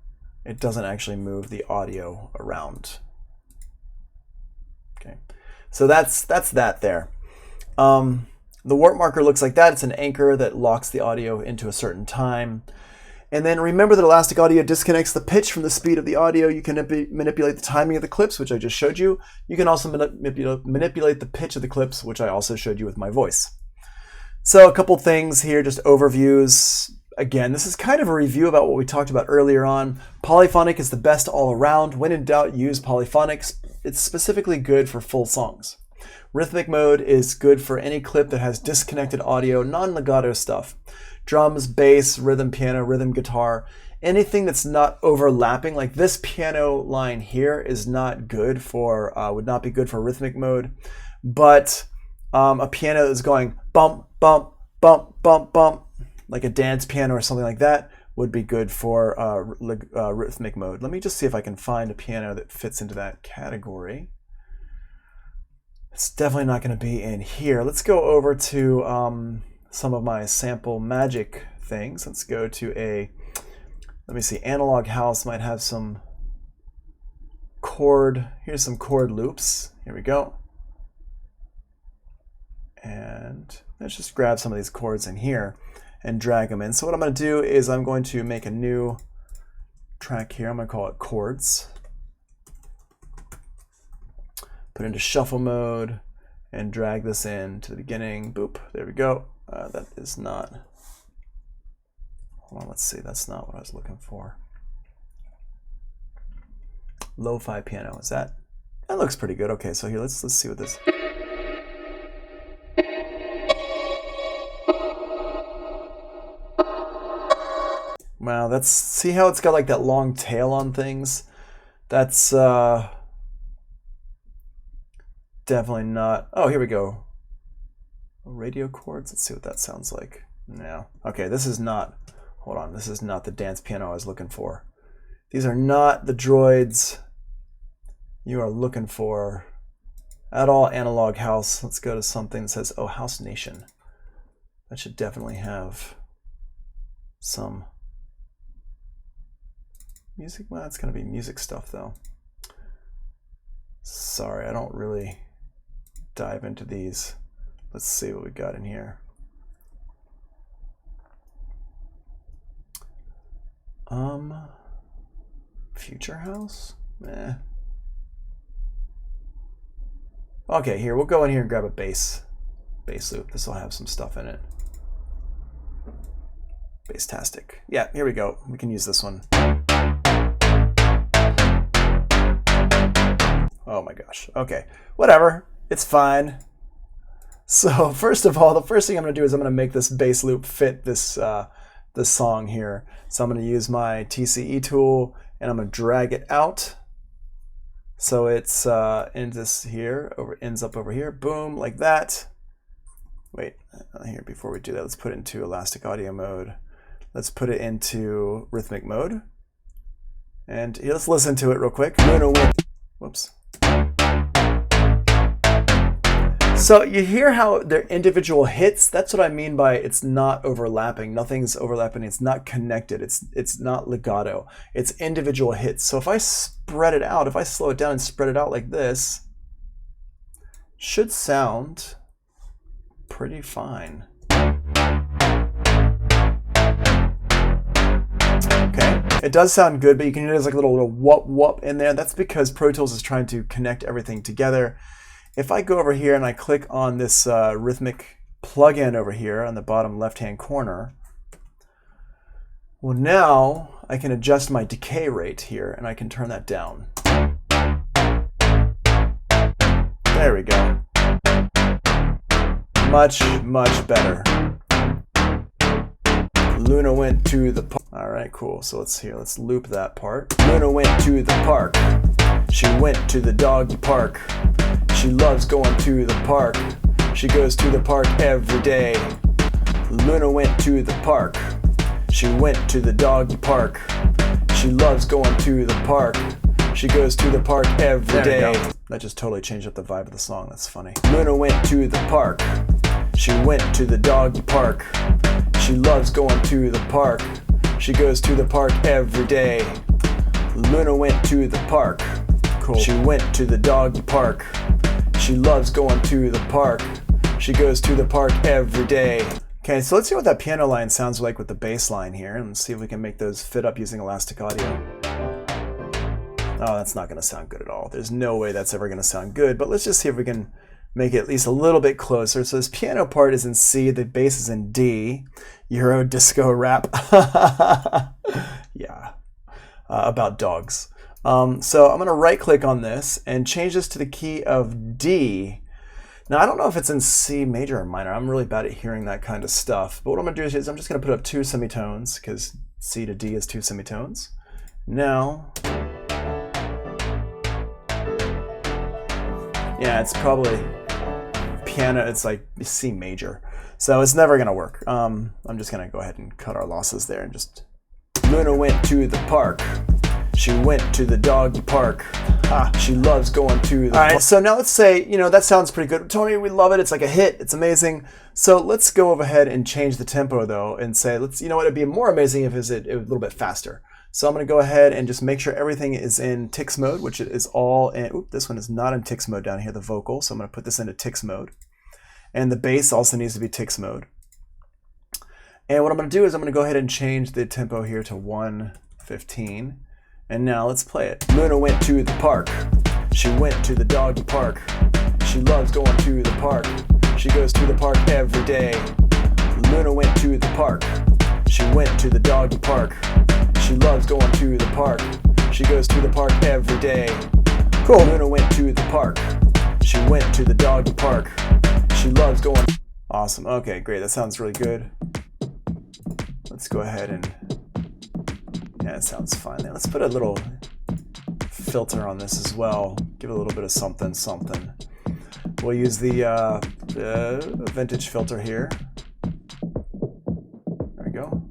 it doesn't actually move the audio around. Okay, so that's that there. The warp marker looks like that. It's an anchor that locks the audio into a certain time. And then remember that Elastic Audio disconnects the pitch from the speed of the audio. You can manipulate the timing of the clips, which I just showed you. You can also manipulate the pitch of the clips, which I also showed you with my voice. So a couple things here, just overviews. Again, this is kind of a review about what we talked about earlier on. Polyphonic is the best all around. When in doubt, use Polyphonic. It's specifically good for full songs. Rhythmic Mode is good for any clip that has disconnected audio, non-legato stuff. Drums, bass, rhythm piano, rhythm guitar, anything that's not overlapping, like this piano line here is not good for, would not be good for rhythmic mode, but a piano that's going bump, bump, bump, bump, bump, like a dance piano or something like that would be good for rhythmic mode. Let me just see if I can find a piano that fits into that category. It's definitely not going to be in here. Let's go over to some of my sample magic things. Let's go to let me see, Analog House might have some chord. Here's some chord loops. Here we go. And let's just grab some of these chords in here and drag them in. So what I'm going to do is I'm going to make a new track here. I'm going to call it chords. Put it into shuffle mode and drag this in to the beginning. Boop. There we go. That is not, hold on, let's see, that's not what I was looking for. Lo-fi piano, is that? That looks pretty good. Okay, so here, let's see what this. Wow, that's, see how it's got like that long tail on things? That's definitely not. Oh, here we go. Radio chords. Let's see what that sounds like. No. Okay, this is not. Hold on. This is not the dance piano I was looking for. These are not the droids you are looking for at all. Analog house. Let's go to something that says, oh, House Nation. That should definitely have some music. Well, it's going to be music stuff though. Sorry, I don't really dive into these. Let's see what we got in here. Future House? Eh. Okay, here, we'll go in here and grab a bass loop. This will have some stuff in it. Basstastic. Yeah, here we go. We can use this one. Oh my gosh. Okay, whatever. It's fine. So first of all, the first thing I'm going to do is I'm going to make this bass loop fit this this song here. So I'm going to use my Tce Tool and I'm going to drag it out. So it's in this here, ends up over here. Boom, like that. Wait, here, before we do that, let's put it into elastic audio mode. Let's put it into rhythmic mode. And here, let's listen to it real quick. Whoops. So you hear how they're individual hits. That's what I mean by it's not overlapping. Nothing's overlapping. It's not connected. It's not legato. It's individual hits. So if I spread it out, if I slow it down and spread it out like this, should sound pretty fine. Okay, it does sound good, but you can hear there's like a little whoop whoop in there. That's because Pro Tools is trying to connect everything together. If I go over here and I click on this rhythmic plugin over here on the bottom left-hand corner, well, now I can adjust my decay rate here and I can turn that down. There we go. Much, much better. Luna went to the park. All right, cool. So let's loop that part. Luna went to the park. She went to the doggy park. She loves going to the park. She goes to the park every day. Luna went to the park. She went to the doggy park. She loves going to the park. She goes to the park every day. That just totally changed up the vibe of the song. That's funny. Luna went to the park. She went to the doggy park. She loves going to the park. She goes to the park every day. Luna went to the park. Cool. She went to the doggy park. She loves going to the park. She goes to the park every day. Okay, so let's see what that piano line sounds like with the bass line here, and see if we can make those fit up using elastic audio. Oh, that's not going to sound good at all. There's no way that's ever going to sound good, but let's just see if we can make it at least a little bit closer. So this piano part is in C, the bass is in D. Euro disco rap. Yeah, about dogs. So I'm going to right click on this and change this to the key of D. Now I don't know if it's in C major or minor. I'm really bad at hearing that kind of stuff. But what I'm going to do is I'm just going to put up 2 semitones because C to D is 2 semitones. Now, yeah, it's probably piano. It's like C major. So it's never going to work. I'm just going to go ahead and cut our losses there and just... Luna went to the park. She went to the doggy park. She loves going to the park. All right, so now let's say, you know, that sounds pretty good. Tony, we love it. It's like a hit. It's amazing. So let's go over ahead and change the tempo, though, and say, you know what, it'd be more amazing if it was a little bit faster. So I'm going to go ahead and just make sure everything is in Tix mode, which is all in... Oop, this one is not in Tix mode down here, the vocal. So I'm going to put this into Tix mode. And the bass also needs to be Tix mode. And what I'm going to do is I'm going to go ahead and change the tempo here to 115. And now let's play it. Luna went to the park. She went to the doggy park. She loves going to the park. She goes to the park every day. Luna went to the park. She went to the doggy park. She loves going to the park. She goes to the park every day. Cool. Luna went to the park. She went to the doggy park. She loves going... Awesome. Okay, great. That sounds really good. Let's go ahead and Yeah, it sounds fine there. Let's put a little filter on this as well. Give it a little bit of something, something. We'll use the vintage filter here. There we go.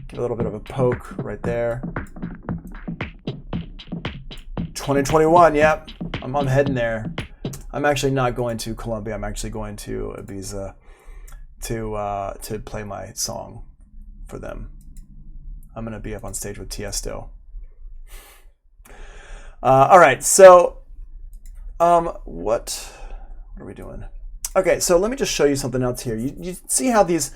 Give a little bit of a poke right there. 2021, yep. I'm heading there. I'm actually not going to Colombia. I'm actually going to Ibiza to play my song for them. I'm going to be up on stage with Tiesto. All right, so what are we doing? Okay, so let me just show you something else here. You see how these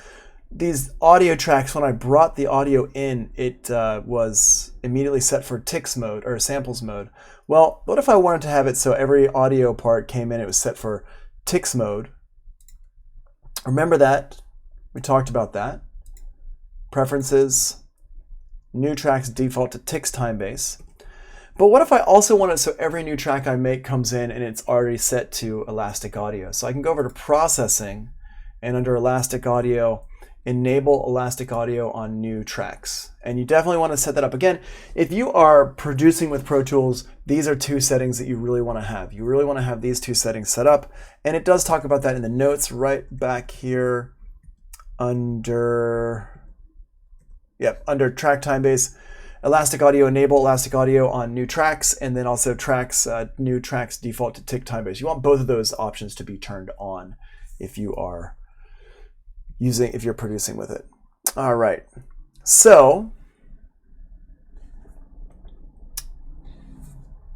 audio tracks, when I brought the audio in, it was immediately set for Tce mode or samples mode. Well, what if I wanted to have it so every audio part came in, it was set for Tce mode? Remember that? We talked about that. Preferences, new tracks default to Tce Timebase. But what if I also want it so every new track I make comes in and it's already set to Elastic Audio? So I can go over to Processing, and under Elastic Audio, enable Elastic Audio on new tracks. And you definitely want to set that up. Again, if you are producing with Pro Tools, these are two settings that you really want to have. You really want to have these two settings set up. And it does talk about that in the notes right back here under Track Timebase. Elastic Audio, enable Elastic Audio on new tracks, and then also tracks, new tracks default to Tce Timebase. You want both of those options to be turned on if you are if you're producing with it. All right, so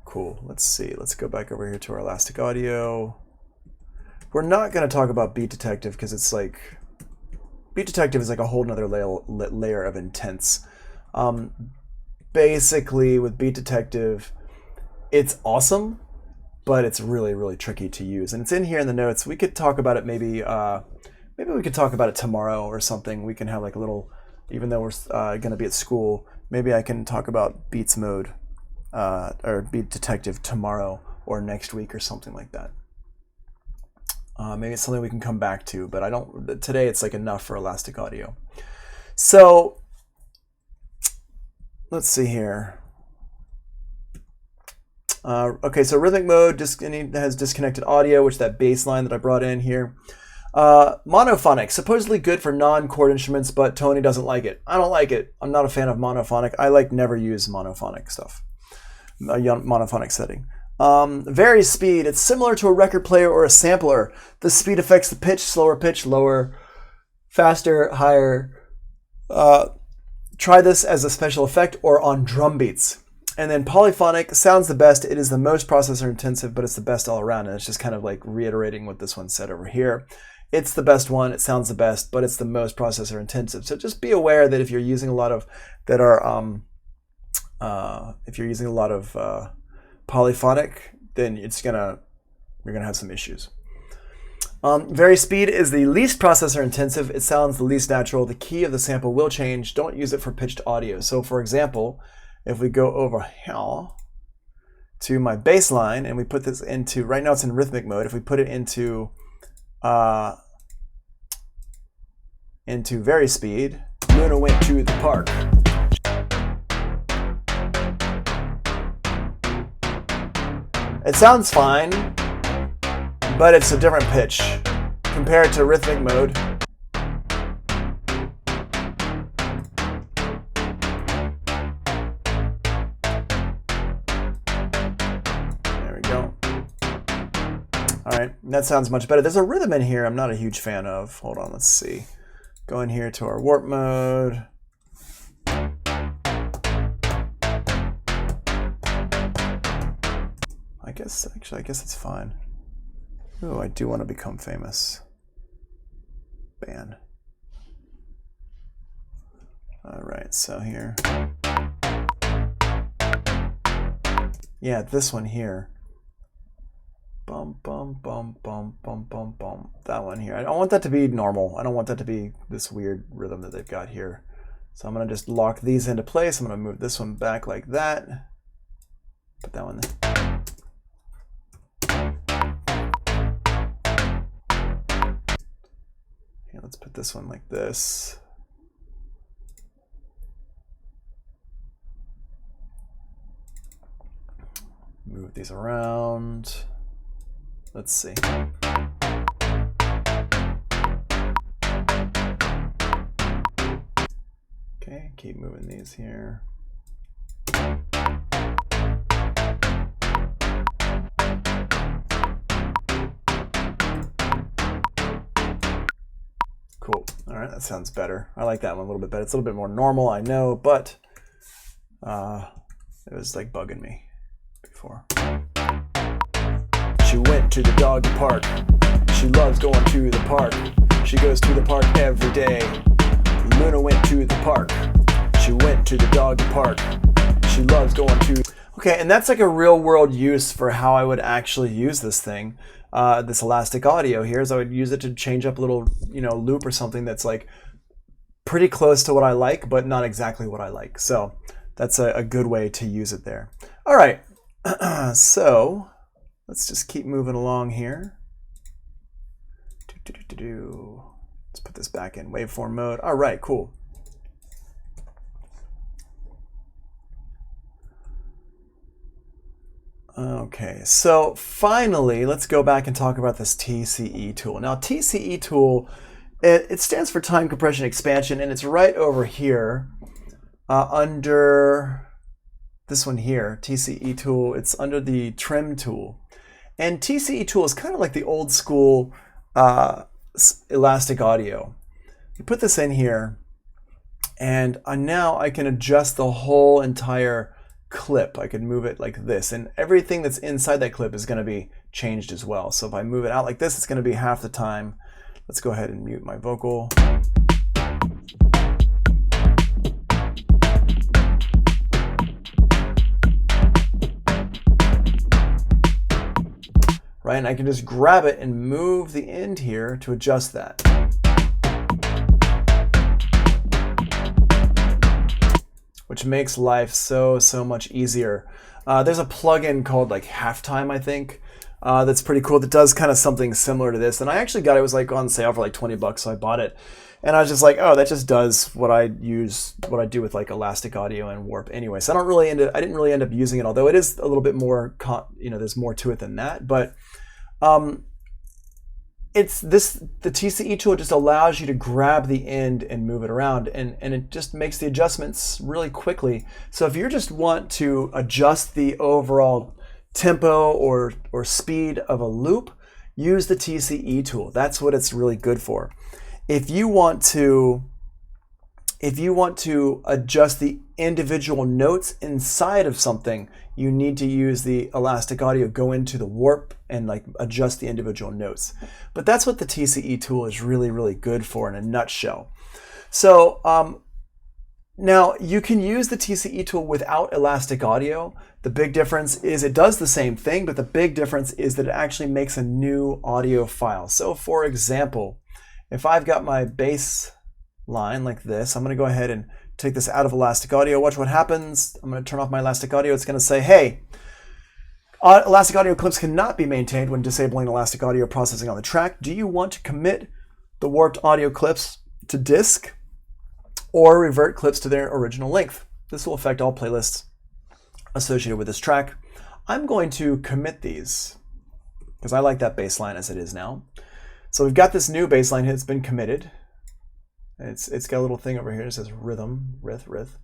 cool. Let's see. Let's go back over here to our Elastic Audio. We're not going to talk about Beat Detective because it's like Beat Detective is like a whole nother layer of intense. Basically, with Beat Detective, it's awesome, but it's really, really tricky to use. And it's in here in the notes. We could talk about it maybe we could talk about it tomorrow or something. We can have like a little, even though we're going to be at school, maybe I can talk about Beats Mode or Beat Detective tomorrow or next week or something like that. Maybe it's something we can come back to, but today it's like enough for Elastic Audio. So let's see here. Okay, so Rhythmic Mode has disconnected audio, which is that bass line that I brought in here. Monophonic, supposedly good for non-chord instruments, but Tony doesn't like it. I don't like it. I'm not a fan of monophonic. I never use monophonic stuff, monophonic setting. Vary speed. It's similar to a record player or a sampler. The speed affects the pitch, lower, faster, higher. Try this as a special effect or on drum beats. And then Polyphonic sounds the best. It is the most processor intensive, but it's the best all around. And it's just kind of like reiterating what this one said over here. It's the best one. It sounds the best, but it's the most processor intensive. So just be aware that if you're using a lot of Polyphonic, then you're gonna have some issues. Vary speed is the least processor intensive. It sounds the least natural. The key of the sample will change. Don't use it for pitched audio. So for example, if we go over here to my bass line and we put this into, right now it's in rhythmic mode. If we put it into vary speed, Luna went to the park. It sounds fine, but it's a different pitch compared to rhythmic mode. There we go. All right, that sounds much better. There's a rhythm in here I'm not a huge fan of. Hold on, let's see. Go in here to our warp mode. I guess it's fine. Oh, I do want to become famous. Ban. All right, so here. Yeah, this one here. Bum, bum, bum, bum, bum, bum, bum. That one here. I don't want that to be normal. I don't want that to be this weird rhythm that they've got here. So I'm going to just lock these into place. I'm going to move this one back like that. Put that one there. Let's put this one like this. Move these around. Let's see. Okay, keep moving these here. Cool. All right, that sounds better. I like that one a little bit better. It's a little bit more normal, I know, but it was like bugging me before. She went to the doggy park. She loves going to the park. She goes to the park every day. Luna went to the park. She went to the doggy park. She loves going to... Okay, and that's like a real world use for how I would actually use this thing. This elastic audio here is I would use it to change up a little, loop or something that's like pretty close to what I like, but not exactly what I like. So that's a good way to use it there. All right, so let's just keep moving along here. Let's put this back in waveform mode. All right, cool. Okay, so finally, let's go back and talk about this TCE tool. Now, TCE tool, it stands for time compression expansion, and it's right over here under this one here, TCE tool. It's under the trim tool. And TCE tool is kind of like the old school elastic audio. You put this in here, and now I can adjust the whole entire clip. I could move it like this, and everything that's inside that clip is going to be changed as well. So if I move it out like this, it's going to be half the time. Let's go ahead and mute my vocal. Right, and I can just grab it and move the end here to adjust that. Which makes life so much easier. There's a plugin called like Halftime, I think, that's pretty cool, that does kind of something similar to this. And I actually got it, was like on sale for like 20 bucks, so I bought it. And I was just like, oh, that just does what I do with like elastic audio and warp anyway. So I didn't really end up using it, although it is a little bit more, there's more to it than that. But the TCE tool just allows you to grab the end and move it around, and it just makes the adjustments really quickly. So if you just want to adjust the overall tempo or speed of a loop, use the TCE tool. That's what it's really good for. If you want to adjust the individual notes inside of something, you need to use the elastic audio, go into the warp and like adjust the individual notes. But that's what the TCE tool is really good for in a nutshell. So now you can use the TCE tool without elastic audio. The big difference is it does the same thing, but the big difference is that it actually makes a new audio file. So for example, if I've got my bass line like this, I'm going to go ahead and take this out of elastic audio. Watch what happens. I'm going to turn off my elastic audio. It's going to say, hey, elastic audio clips cannot be maintained when disabling elastic audio processing on the track. Do you want to commit the warped audio clips to disk or revert clips to their original length? This will affect all playlists associated with this track. I'm going to commit these because I like that bass line as it is now. So we've got this new bass line here that's been committed. It's got a little thing over here that says rhythm, rith.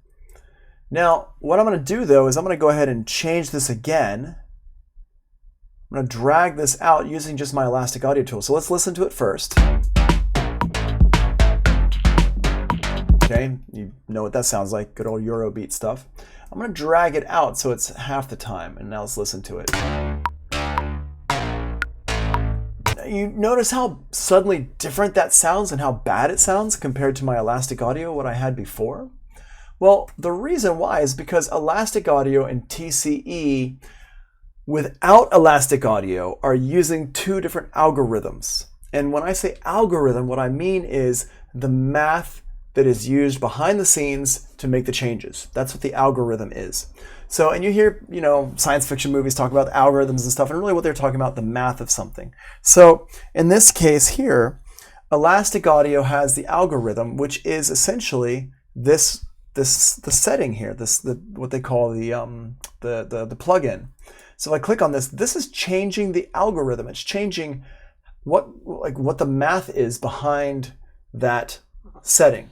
Now, what I'm going to do though is I'm going to go ahead and change this again. I'm going to drag this out using just my elastic audio tool. So let's listen to it first. Okay, you know what that sounds like, good old Eurobeat stuff. I'm going to drag it out so it's half the time, and now let's listen to it. You notice how suddenly different that sounds and how bad it sounds compared to my elastic audio, what I had before? Well, the reason why is because elastic audio and TCE without elastic audio are using two different algorithms. And when I say algorithm, what I mean is the math that is used behind the scenes to make the changes. That's what the algorithm is. So, and you hear, science fiction movies talk about algorithms and stuff, and really what they're talking about, the math of something. So in this case here, elastic audio has the algorithm, which is essentially the setting here, what they call the plugin. So if I click on this, this is changing the algorithm. It's changing what the math is behind that setting.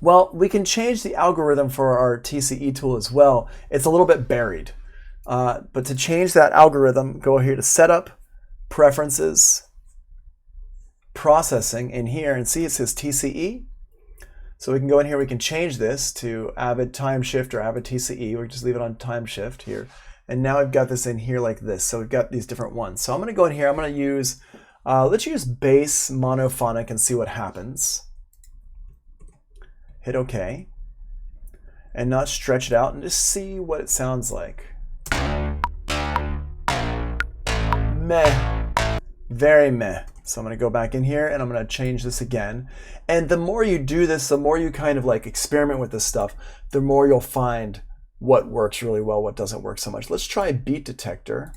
Well, we can change the algorithm for our TCE tool as well. It's a little bit buried. But to change that algorithm, go here to Setup, Preferences, Processing in here, and see it says TCE. So we can go in here, we can change this to Avid Time Shift or Avid TCE. We just leave it on Time Shift here. And now we've got this in here like this. So we've got these different ones. So I'm going to go in here, I'm going to use, let's use Bass Monophonic and see what happens. Hit OK. And now stretch it out and just see what it sounds like. Meh. Very meh. So I'm going to go back in here and I'm going to change this again. And the more you do this, the more you kind of like experiment with this stuff, the more you'll find what works really well, what doesn't work so much. Let's try Beat Detector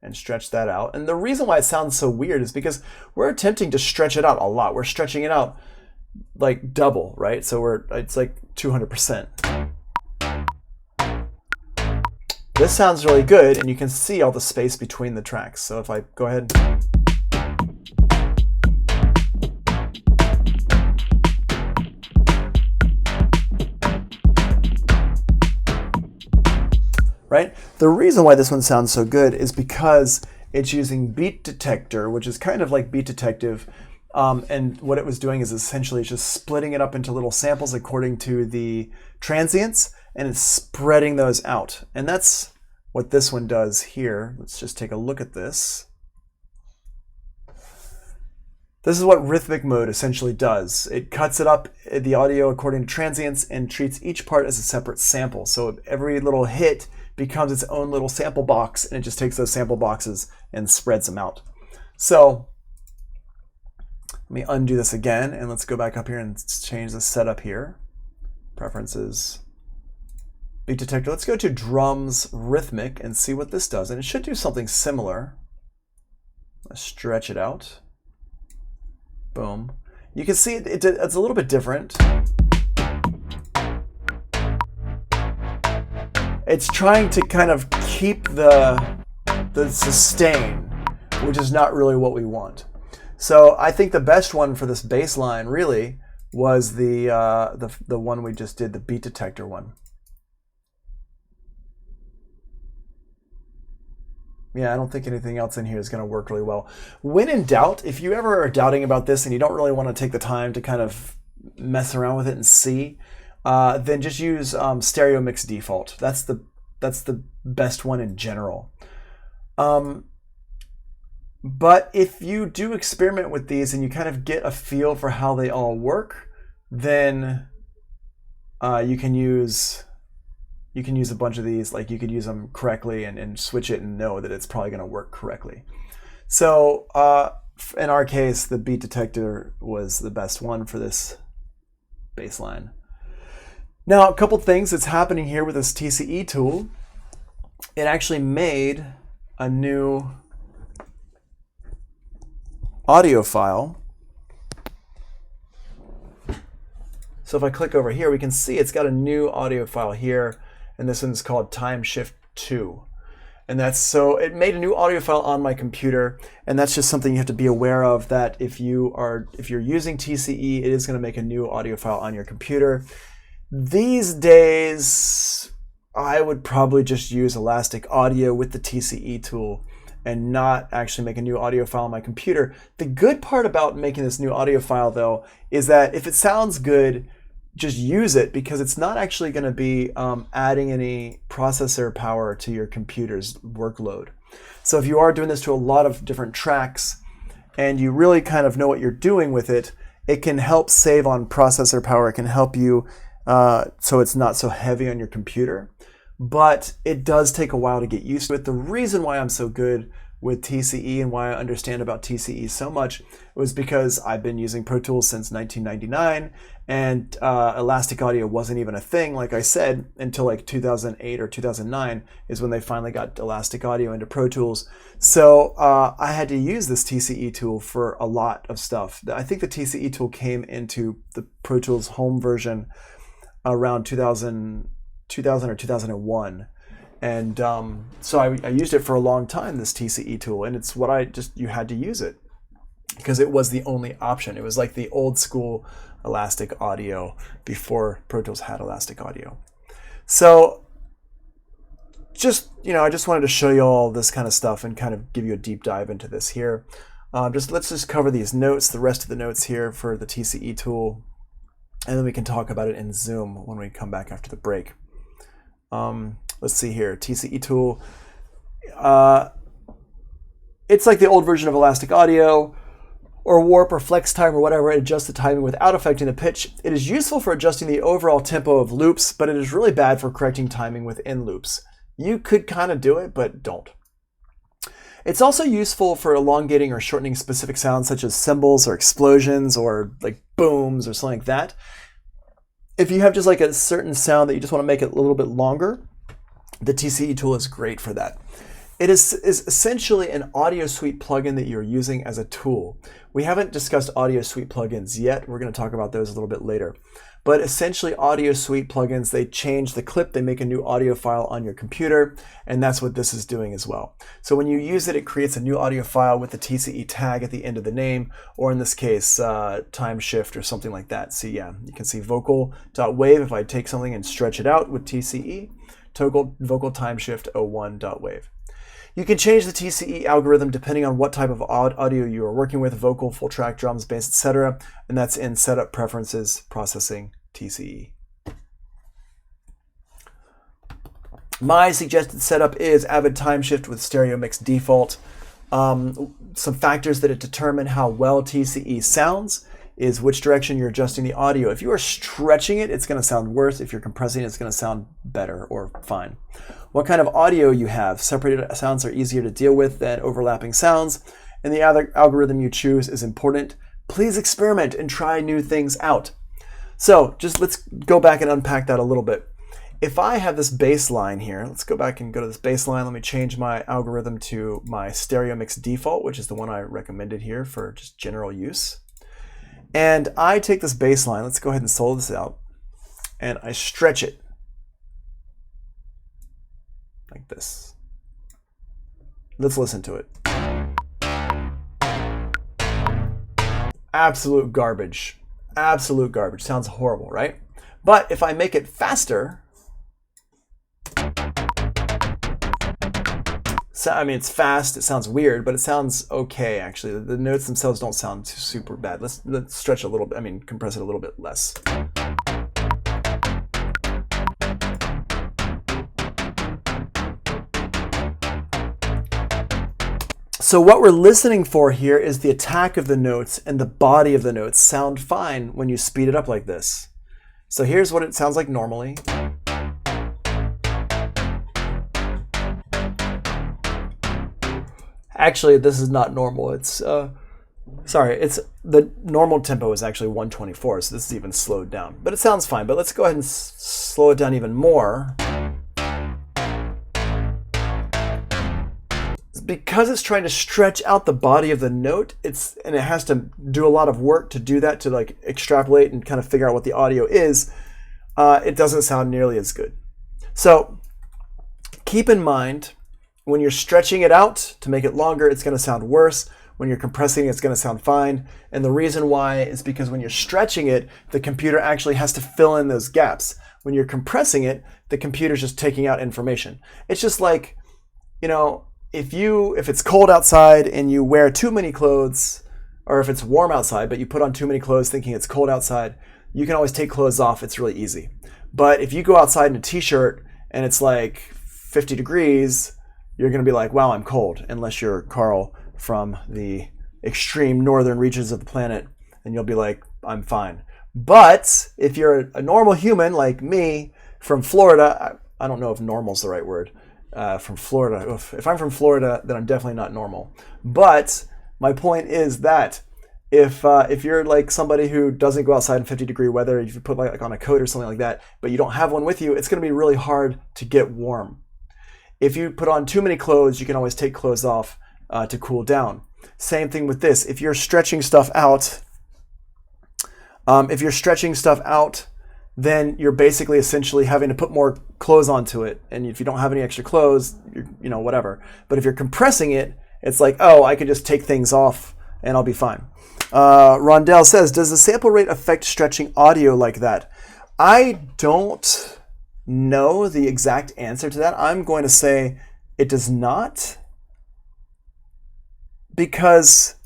and stretch that out. And the reason why it sounds so weird is because we're attempting to stretch it out a lot. We're stretching it out like double, right? So it's like 200%. This sounds really good, and you can see all the space between the tracks. So if I go ahead, right? The reason why this one sounds so good is because it's using Beat Detector, which is kind of like Beat Detective. And what it was doing is essentially just splitting it up into little samples according to the transients, and it's spreading those out. And that's what this one does here. Let's just take a look at this. This is what Rhythmic Mode essentially does. It cuts it up, the audio according to transients, and treats each part as a separate sample. So every little hit becomes its own little sample box, and it just takes those sample boxes and spreads them out. So let me undo this again, and let's go back up here and change the setup here. Preferences, Beat Detector. Let's go to Drums Rhythmic and see what this does. And it should do something similar. Let's stretch it out. Boom. You can see it's a little bit different. It's trying to kind of keep the sustain, which is not really what we want. So I think the best one for this bass line really was the one we just did, the Beat Detector one. Yeah, I don't think anything else in here is going to work really well. When in doubt, if you ever are doubting about this and you don't really want to take the time to kind of mess around with it and see, then just use Stereo Mix Default. That's the best one in general. But if you do experiment with these and you kind of get a feel for how they all work, then you can use a bunch of these. Like you could use them correctly and switch it and know that it's probably going to work correctly. So in our case, the Beat Detector was the best one for this bass line. Now, a couple things that's happening here with this TCE tool. It actually made a new audio file. So if I click over here, we can see it's got a new audio file here, and this one's called Time Shift 2. And that's so it made a new audio file on my computer, and that's just something you have to be aware of, that if you're using TCE, it is going to make a new audio file on your computer. These days, I would probably just use Elastic Audio with the TCE tool and not actually make a new audio file on my computer. The good part about making this new audio file, though, is that if it sounds good, just use it, because it's not actually going to be adding any processor power to your computer's workload. So if you are doing this to a lot of different tracks and you really kind of know what you're doing with it, it can help save on processor power. It can help you so it's not so heavy on your computer. But it does take a while to get used to it. The reason why I'm so good with TCE and why I understand about TCE so much was because I've been using Pro Tools since 1999, and Elastic Audio wasn't even a thing, like I said, until like 2008 or 2009 is when they finally got Elastic Audio into Pro Tools. So I had to use this TCE tool for a lot of stuff. I think the TCE tool came into the Pro Tools home version around 2000 or 2001. And so I used it for a long time, this Tce tool, and it's what you had to use it because it was the only option. It was like the old school elastic audio before Pro Tools had elastic audio. So just, I just wanted to show you all this kind of stuff and kind of give you a deep dive into this here. Let's just cover these notes, the rest of the notes here for the Tce tool, and then we can talk about it in Zoom when we come back after the break. Let's see here, Tce tool. It's like the old version of elastic audio or warp or flex time or whatever. It adjusts the timing without affecting the pitch. It is useful for adjusting the overall tempo of loops, but it is really bad for correcting timing within loops. You could kind of do it, but don't. It's also useful for elongating or shortening specific sounds such as cymbals or explosions or like booms or something like that. If you have just like a certain sound that you just want to make it a little bit longer, the Tce tool is great for that. It is essentially an Audio Suite plugin that you're using as a tool. We haven't discussed Audio Suite plugins yet. We're going to talk about those a little bit later. But essentially, Audio Suite plugins, they change the clip, they make a new audio file on your computer, and that's what this is doing as well. So when you use it, it creates a new audio file with the Tce tag at the end of the name, or in this case, time shift or something like that. So yeah, you can see vocal.wave. If I take something and stretch it out with Tce, vocal time shift 01.wave. You can change the Tce algorithm depending on what type of audio you are working with, vocal, full track, drums, bass, etc. And that's in Setup Preferences, Processing, Tce. My suggested setup is Avid Time Shift with Stereo Mix Default. Some factors that determine how well Tce sounds is which direction you're adjusting the audio. If you are stretching it, it's going to sound worse. If you're compressing it, it's going to sound better or fine. What kind of audio you have. Separated sounds are easier to deal with than overlapping sounds, and the other algorithm you choose is important. Please experiment and try new things out. So just let's go back and unpack that a little bit. If I have this bass line here, let's go back and go to this bass line. Let me change my algorithm to my Stereo Mix Default, which is the one I recommended here for just general use. And I take this bass line, let's go ahead and solo this out, and I stretch it like this. Let's listen to it. Absolute garbage. Absolute garbage. Sounds horrible, right? But if I make it faster, so, I mean, it's fast, it sounds weird, but it sounds okay, actually. The notes themselves don't sound super bad. Let's stretch a little bit, compress it a little bit less. So what we're listening for here is the attack of the notes and the body of the notes sound fine when you speed it up like this. So here's what it sounds like normally. Actually, this is not normal. It's the normal tempo is actually 124, so this is even slowed down. But it sounds fine. But let's go ahead and slow it down even more. Because it's trying to stretch out the body of the note, and it has to do a lot of work to do that, to like extrapolate and kind of figure out what the audio is, it doesn't sound nearly as good. So keep in mind, when you're stretching it out to make it longer, it's going to sound worse. When you're compressing it, it's going to sound fine. And the reason why is because when you're stretching it, the computer actually has to fill in those gaps. When you're compressing it, the computer's just taking out information. It's just like, if it's cold outside and you wear too many clothes, or if it's warm outside but you put on too many clothes thinking it's cold outside, you can always take clothes off. It's really easy. But if you go outside in a t-shirt and it's like 50 degrees, you're going to be like, wow, I'm cold, unless you're Carl from the extreme northern regions of the planet, and you'll be like, I'm fine. But if you're a normal human like me from Florida, I don't know if normal's the right word, from Florida. If I'm from Florida, then I'm definitely not normal. But my point is that if you're like somebody who doesn't go outside in 50-degree weather, if you put like on a coat or something like that, but you don't have one with you, it's going to be really hard to get warm. If you put on too many clothes, you can always take clothes off to cool down. Same thing with this. If you're stretching stuff out, then you're basically essentially having to put more clothes onto it. And if you don't have any extra clothes, you're, whatever. But if you're compressing it, it's like, oh, I can just take things off and I'll be fine. Rondell says, does the sample rate affect stretching audio like that? I don't know the exact answer to that. I'm going to say it does not. Because,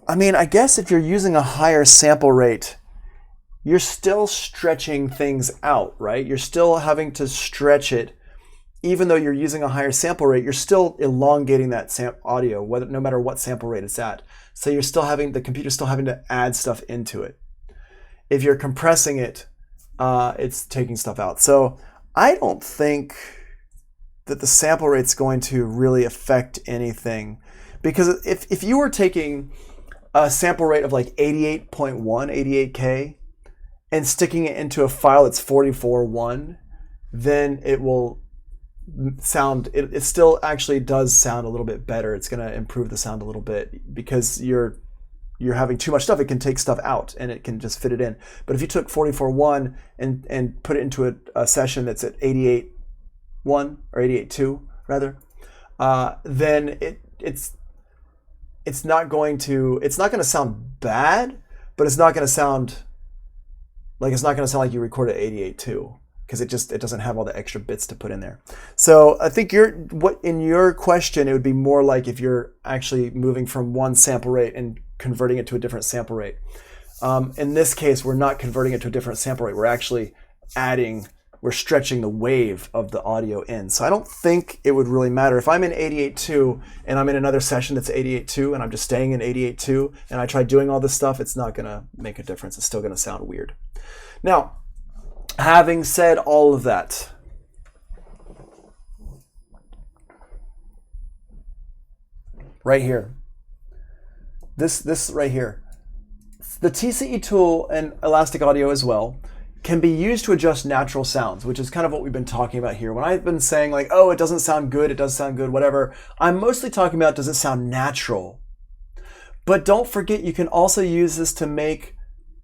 I guess if you're using a higher sample rate, you're still stretching things out, right? You're still having to stretch it. Even though you're using a higher sample rate, you're still elongating that audio, no matter what sample rate it's at. So you're still the computer's still having to add stuff into it. If you're compressing it, it's taking stuff out. So I don't think that the sample rate's going to really affect anything. Because if you were taking a sample rate of like 88.1, 88K, and sticking it into a file that's 44.1, then it will sound, it still actually does sound a little bit better. It's going to improve the sound a little bit because you're having too much stuff. It can take stuff out and it can just fit it in. But if you took 44.1 and put it into a session that's at 88.1 or 88.2 rather, then it's not going to sound bad, but it's not going to sound like you recorded 88.2 because it doesn't have all the extra bits to put in there. So I think in your question, it would be more like if you're actually moving from one sample rate and converting it to a different sample rate. In this case, we're not converting it to a different sample rate. We're actually we're stretching the wave of the audio in. So I don't think it would really matter. If I'm in 88.2 and I'm in another session that's 88.2 and I'm just staying in 88.2 and I try doing all this stuff, it's not gonna make a difference. It's still gonna sound weird. Now, having said all of that, right here, this right here, the Tce Tool and Elastic Audio as well can be used to adjust natural sounds, which is kind of what we've been talking about here. When I've been saying like, oh, it doesn't sound good, it does sound good, whatever, I'm mostly talking about does it sound natural. But don't forget, you can also use this to make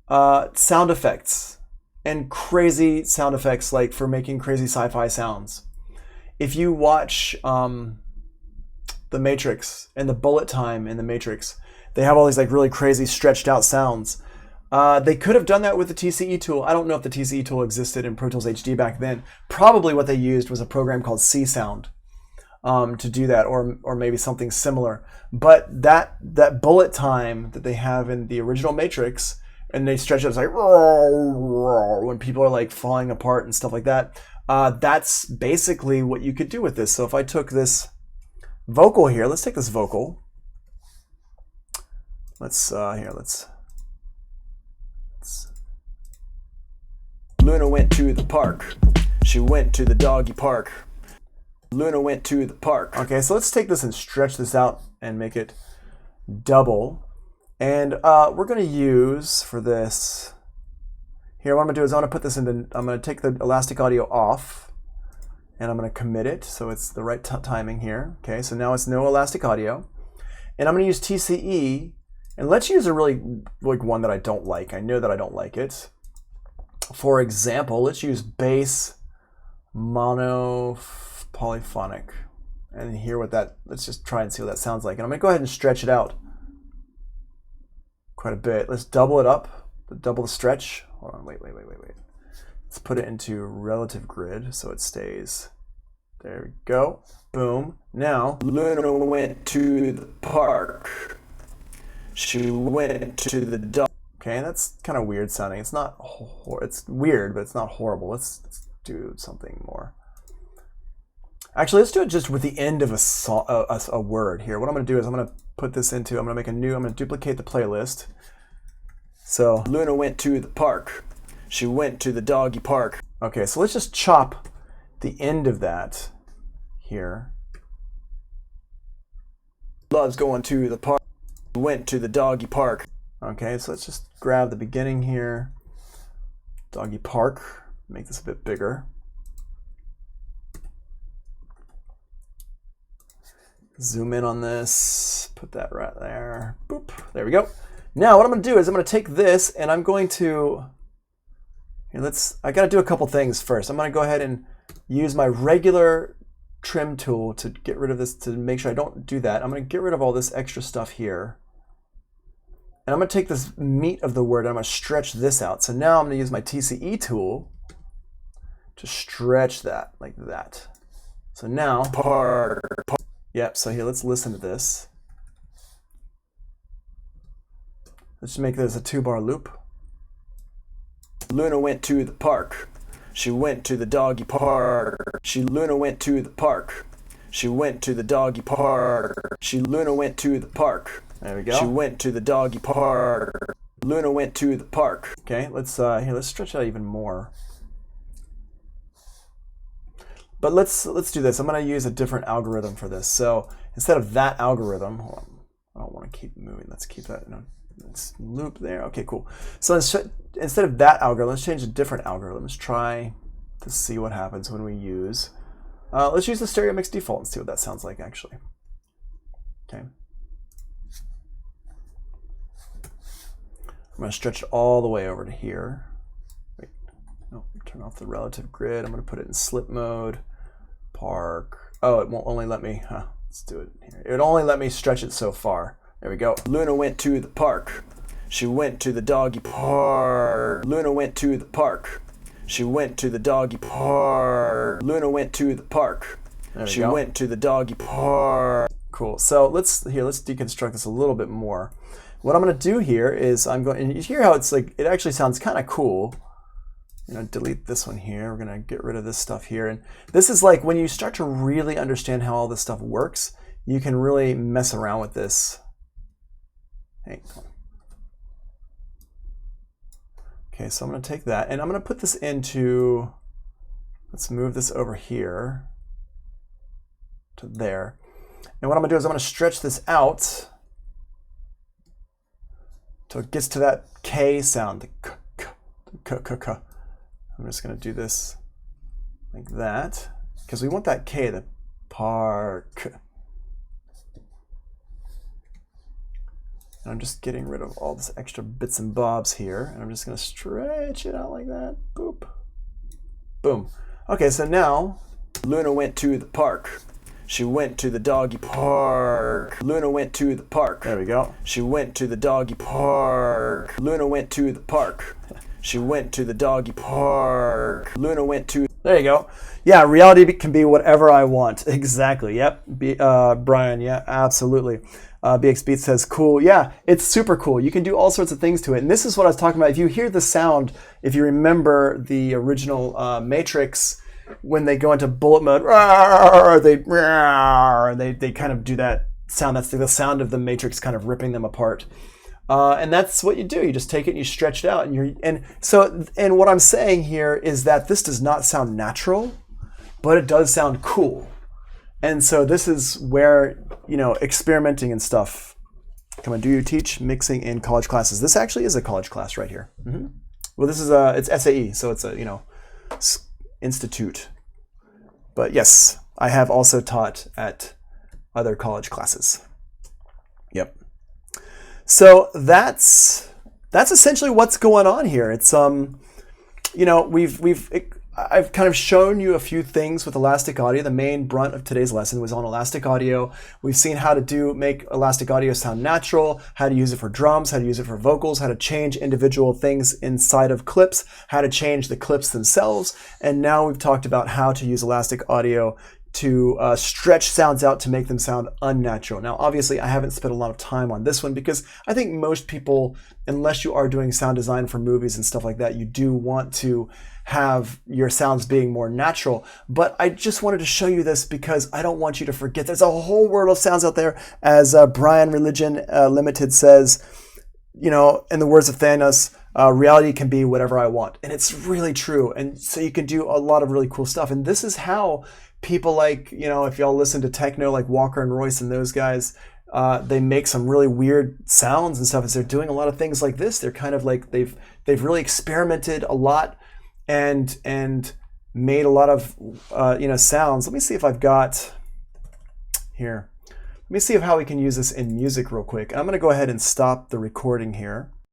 sound effects and crazy sound effects, like for making crazy sci-fi sounds. If you watch The Matrix and the bullet time in The Matrix, they have all these like really crazy stretched out sounds. They could have done that with the Tce Tool. I don't know if the Tce Tool existed in Pro Tools HD back then. Probably what they used was a program called C-Sound to do that, or maybe something similar. But that bullet time that they have in the original Matrix, and they stretch it, it's like when people are like falling apart and stuff like that. That's basically what you could do with this. So if I took this vocal here, let's take this vocal. Let's Luna went to the park. She went to the doggy park. Luna went to the park. Okay, so let's take this and stretch this out and make it double. And we're going to use for this, here what I'm going to do is I'm going to take the Elastic Audio off and I'm going to commit it so it's the right timing here. Okay, so now it's no Elastic Audio. And I'm going to use TCE, and let's use a really like one that I don't like. I know that I don't like it. For example, let's use bass mono polyphonic and hear what that, let's just try and see what that sounds like. And I'm going to go ahead and stretch it out quite a bit. Let's double it up, double the stretch. Hold on, wait. Let's put it into relative grid so it stays. There we go. Boom. Now, Luna went to the park. She went to the dog. Okay, that's kind of weird sounding. It's not, it's weird, but it's not horrible. Let's do something more. Actually, let's do it just with the end of a word here. What I'm going to do is I'm going to put this into, I'm going to duplicate the playlist. So, Luna went to the park. She went to the doggy park. Okay, so let's just chop the end of that here. Loves going to the park. Went to the doggy park. Okay, so let's just grab the beginning here. Doggy park. Make this a bit bigger. Zoom in on this. Put that right there. Boop. There we go. Now what I'm going to do is I'm going to take this and I'm going to... Here, I got to do a couple things first. I'm going to go ahead and use my regular trim tool to get rid of this, to make sure I don't do that. I'm going to get rid of all this extra stuff here. And I'm going to take this meat of the word and I'm going to stretch this out. So now I'm going to use my Tce tool to stretch that like that. So now, yep, so here, let's listen to this. Let's make this a 2-bar loop. Luna went to the park. She went to the doggy park. Luna went to the park. She went to the doggy park. Luna went to the park. There we go. She went to the doggy park. Luna went to the park. Okay, let's stretch out even more. But let's do this. I'm going to use a different algorithm for this. So instead of that algorithm, hold on, I don't want to keep moving. Let's keep that in a loop there. Okay, cool. So instead of that algorithm, let's change a different algorithm. Let's try to see what happens when we use. Let's use the stereo mix default and see what that sounds like actually. Okay. I'm going to stretch it all the way over to here. Wait, no, turn off the relative grid. I'm going to put it in slip mode. Park. Oh, it won't only let me. Let's do it here. It would only let me stretch it so far. There we go. Luna went to the park. She went to the doggy park. Luna went to the park. She went to the doggy park. Luna went to the park. She went to the doggy park. Cool. So let's deconstruct this a little bit more. What I'm going to do here is and you hear how it's like, it actually sounds kind of cool. Delete this one here. We're going to get rid of this stuff here. And this is like when you start to really understand how all this stuff works, you can really mess around with this. Hey, come on. Okay, so I'm going to take that and I'm going to put this into, let's move this over here to there. And what I'm going to do is I'm going to stretch this out till it gets to that K sound, the k, k, k, k, k. I'm just going to do this like that because we want that K, the park. And I'm just getting rid of all this extra bits and bobs here. And I'm just going to stretch it out like that. Boop. Boom. Okay, so now Luna went to the park. She went to the doggy park. Luna went to the park. There we go. She went to the doggy park. Luna went to the park. She went to the doggy park. Luna went to... There you go. Yeah, reality can be whatever I want. Exactly. Yep. Brian, yeah, absolutely. BX Beats says, cool. Yeah, it's super cool. You can do all sorts of things to it. And this is what I was talking about. If you hear the sound, if you remember the original Matrix, when they go into bullet mode, they kind of do that sound. That's the sound of the Matrix kind of ripping them apart. And that's what you do. You just take it and you stretch it out. And what I'm saying here is that this does not sound natural, but it does sound cool. And so this is where, experimenting and stuff. Come on, do you teach mixing in college classes? This actually is a college class right here. Mm-hmm. Well, this is it's SAE, so it's a, institute. But yes, I have also taught at other college classes. Yep. So that's essentially what's going on here. It's I've kind of shown you a few things with Elastic Audio. The main brunt of today's lesson was on Elastic Audio. We've seen how to make Elastic Audio sound natural, how to use it for drums, how to use it for vocals, how to change individual things inside of clips, how to change the clips themselves. And now we've talked about how to use Elastic Audio to stretch sounds out to make them sound unnatural. Now, obviously, I haven't spent a lot of time on this one because I think most people, unless you are doing sound design for movies and stuff like that, you do want to have your sounds being more natural. But I just wanted to show you this because I don't want you to forget there's a whole world of sounds out there. As Brian Religion Limited says, in the words of Thanos, reality can be whatever I want. And it's really true. And so you can do a lot of really cool stuff. And this is how people like, if y'all listen to techno, like Walker and Royce and those guys, they make some really weird sounds and stuff. As they're doing a lot of things like this, they're kind of like, they've really experimented a lot and made a lot of, sounds. Let me see if I've got here. Let me see how we can use this in music real quick. I'm going to go ahead and stop the recording here.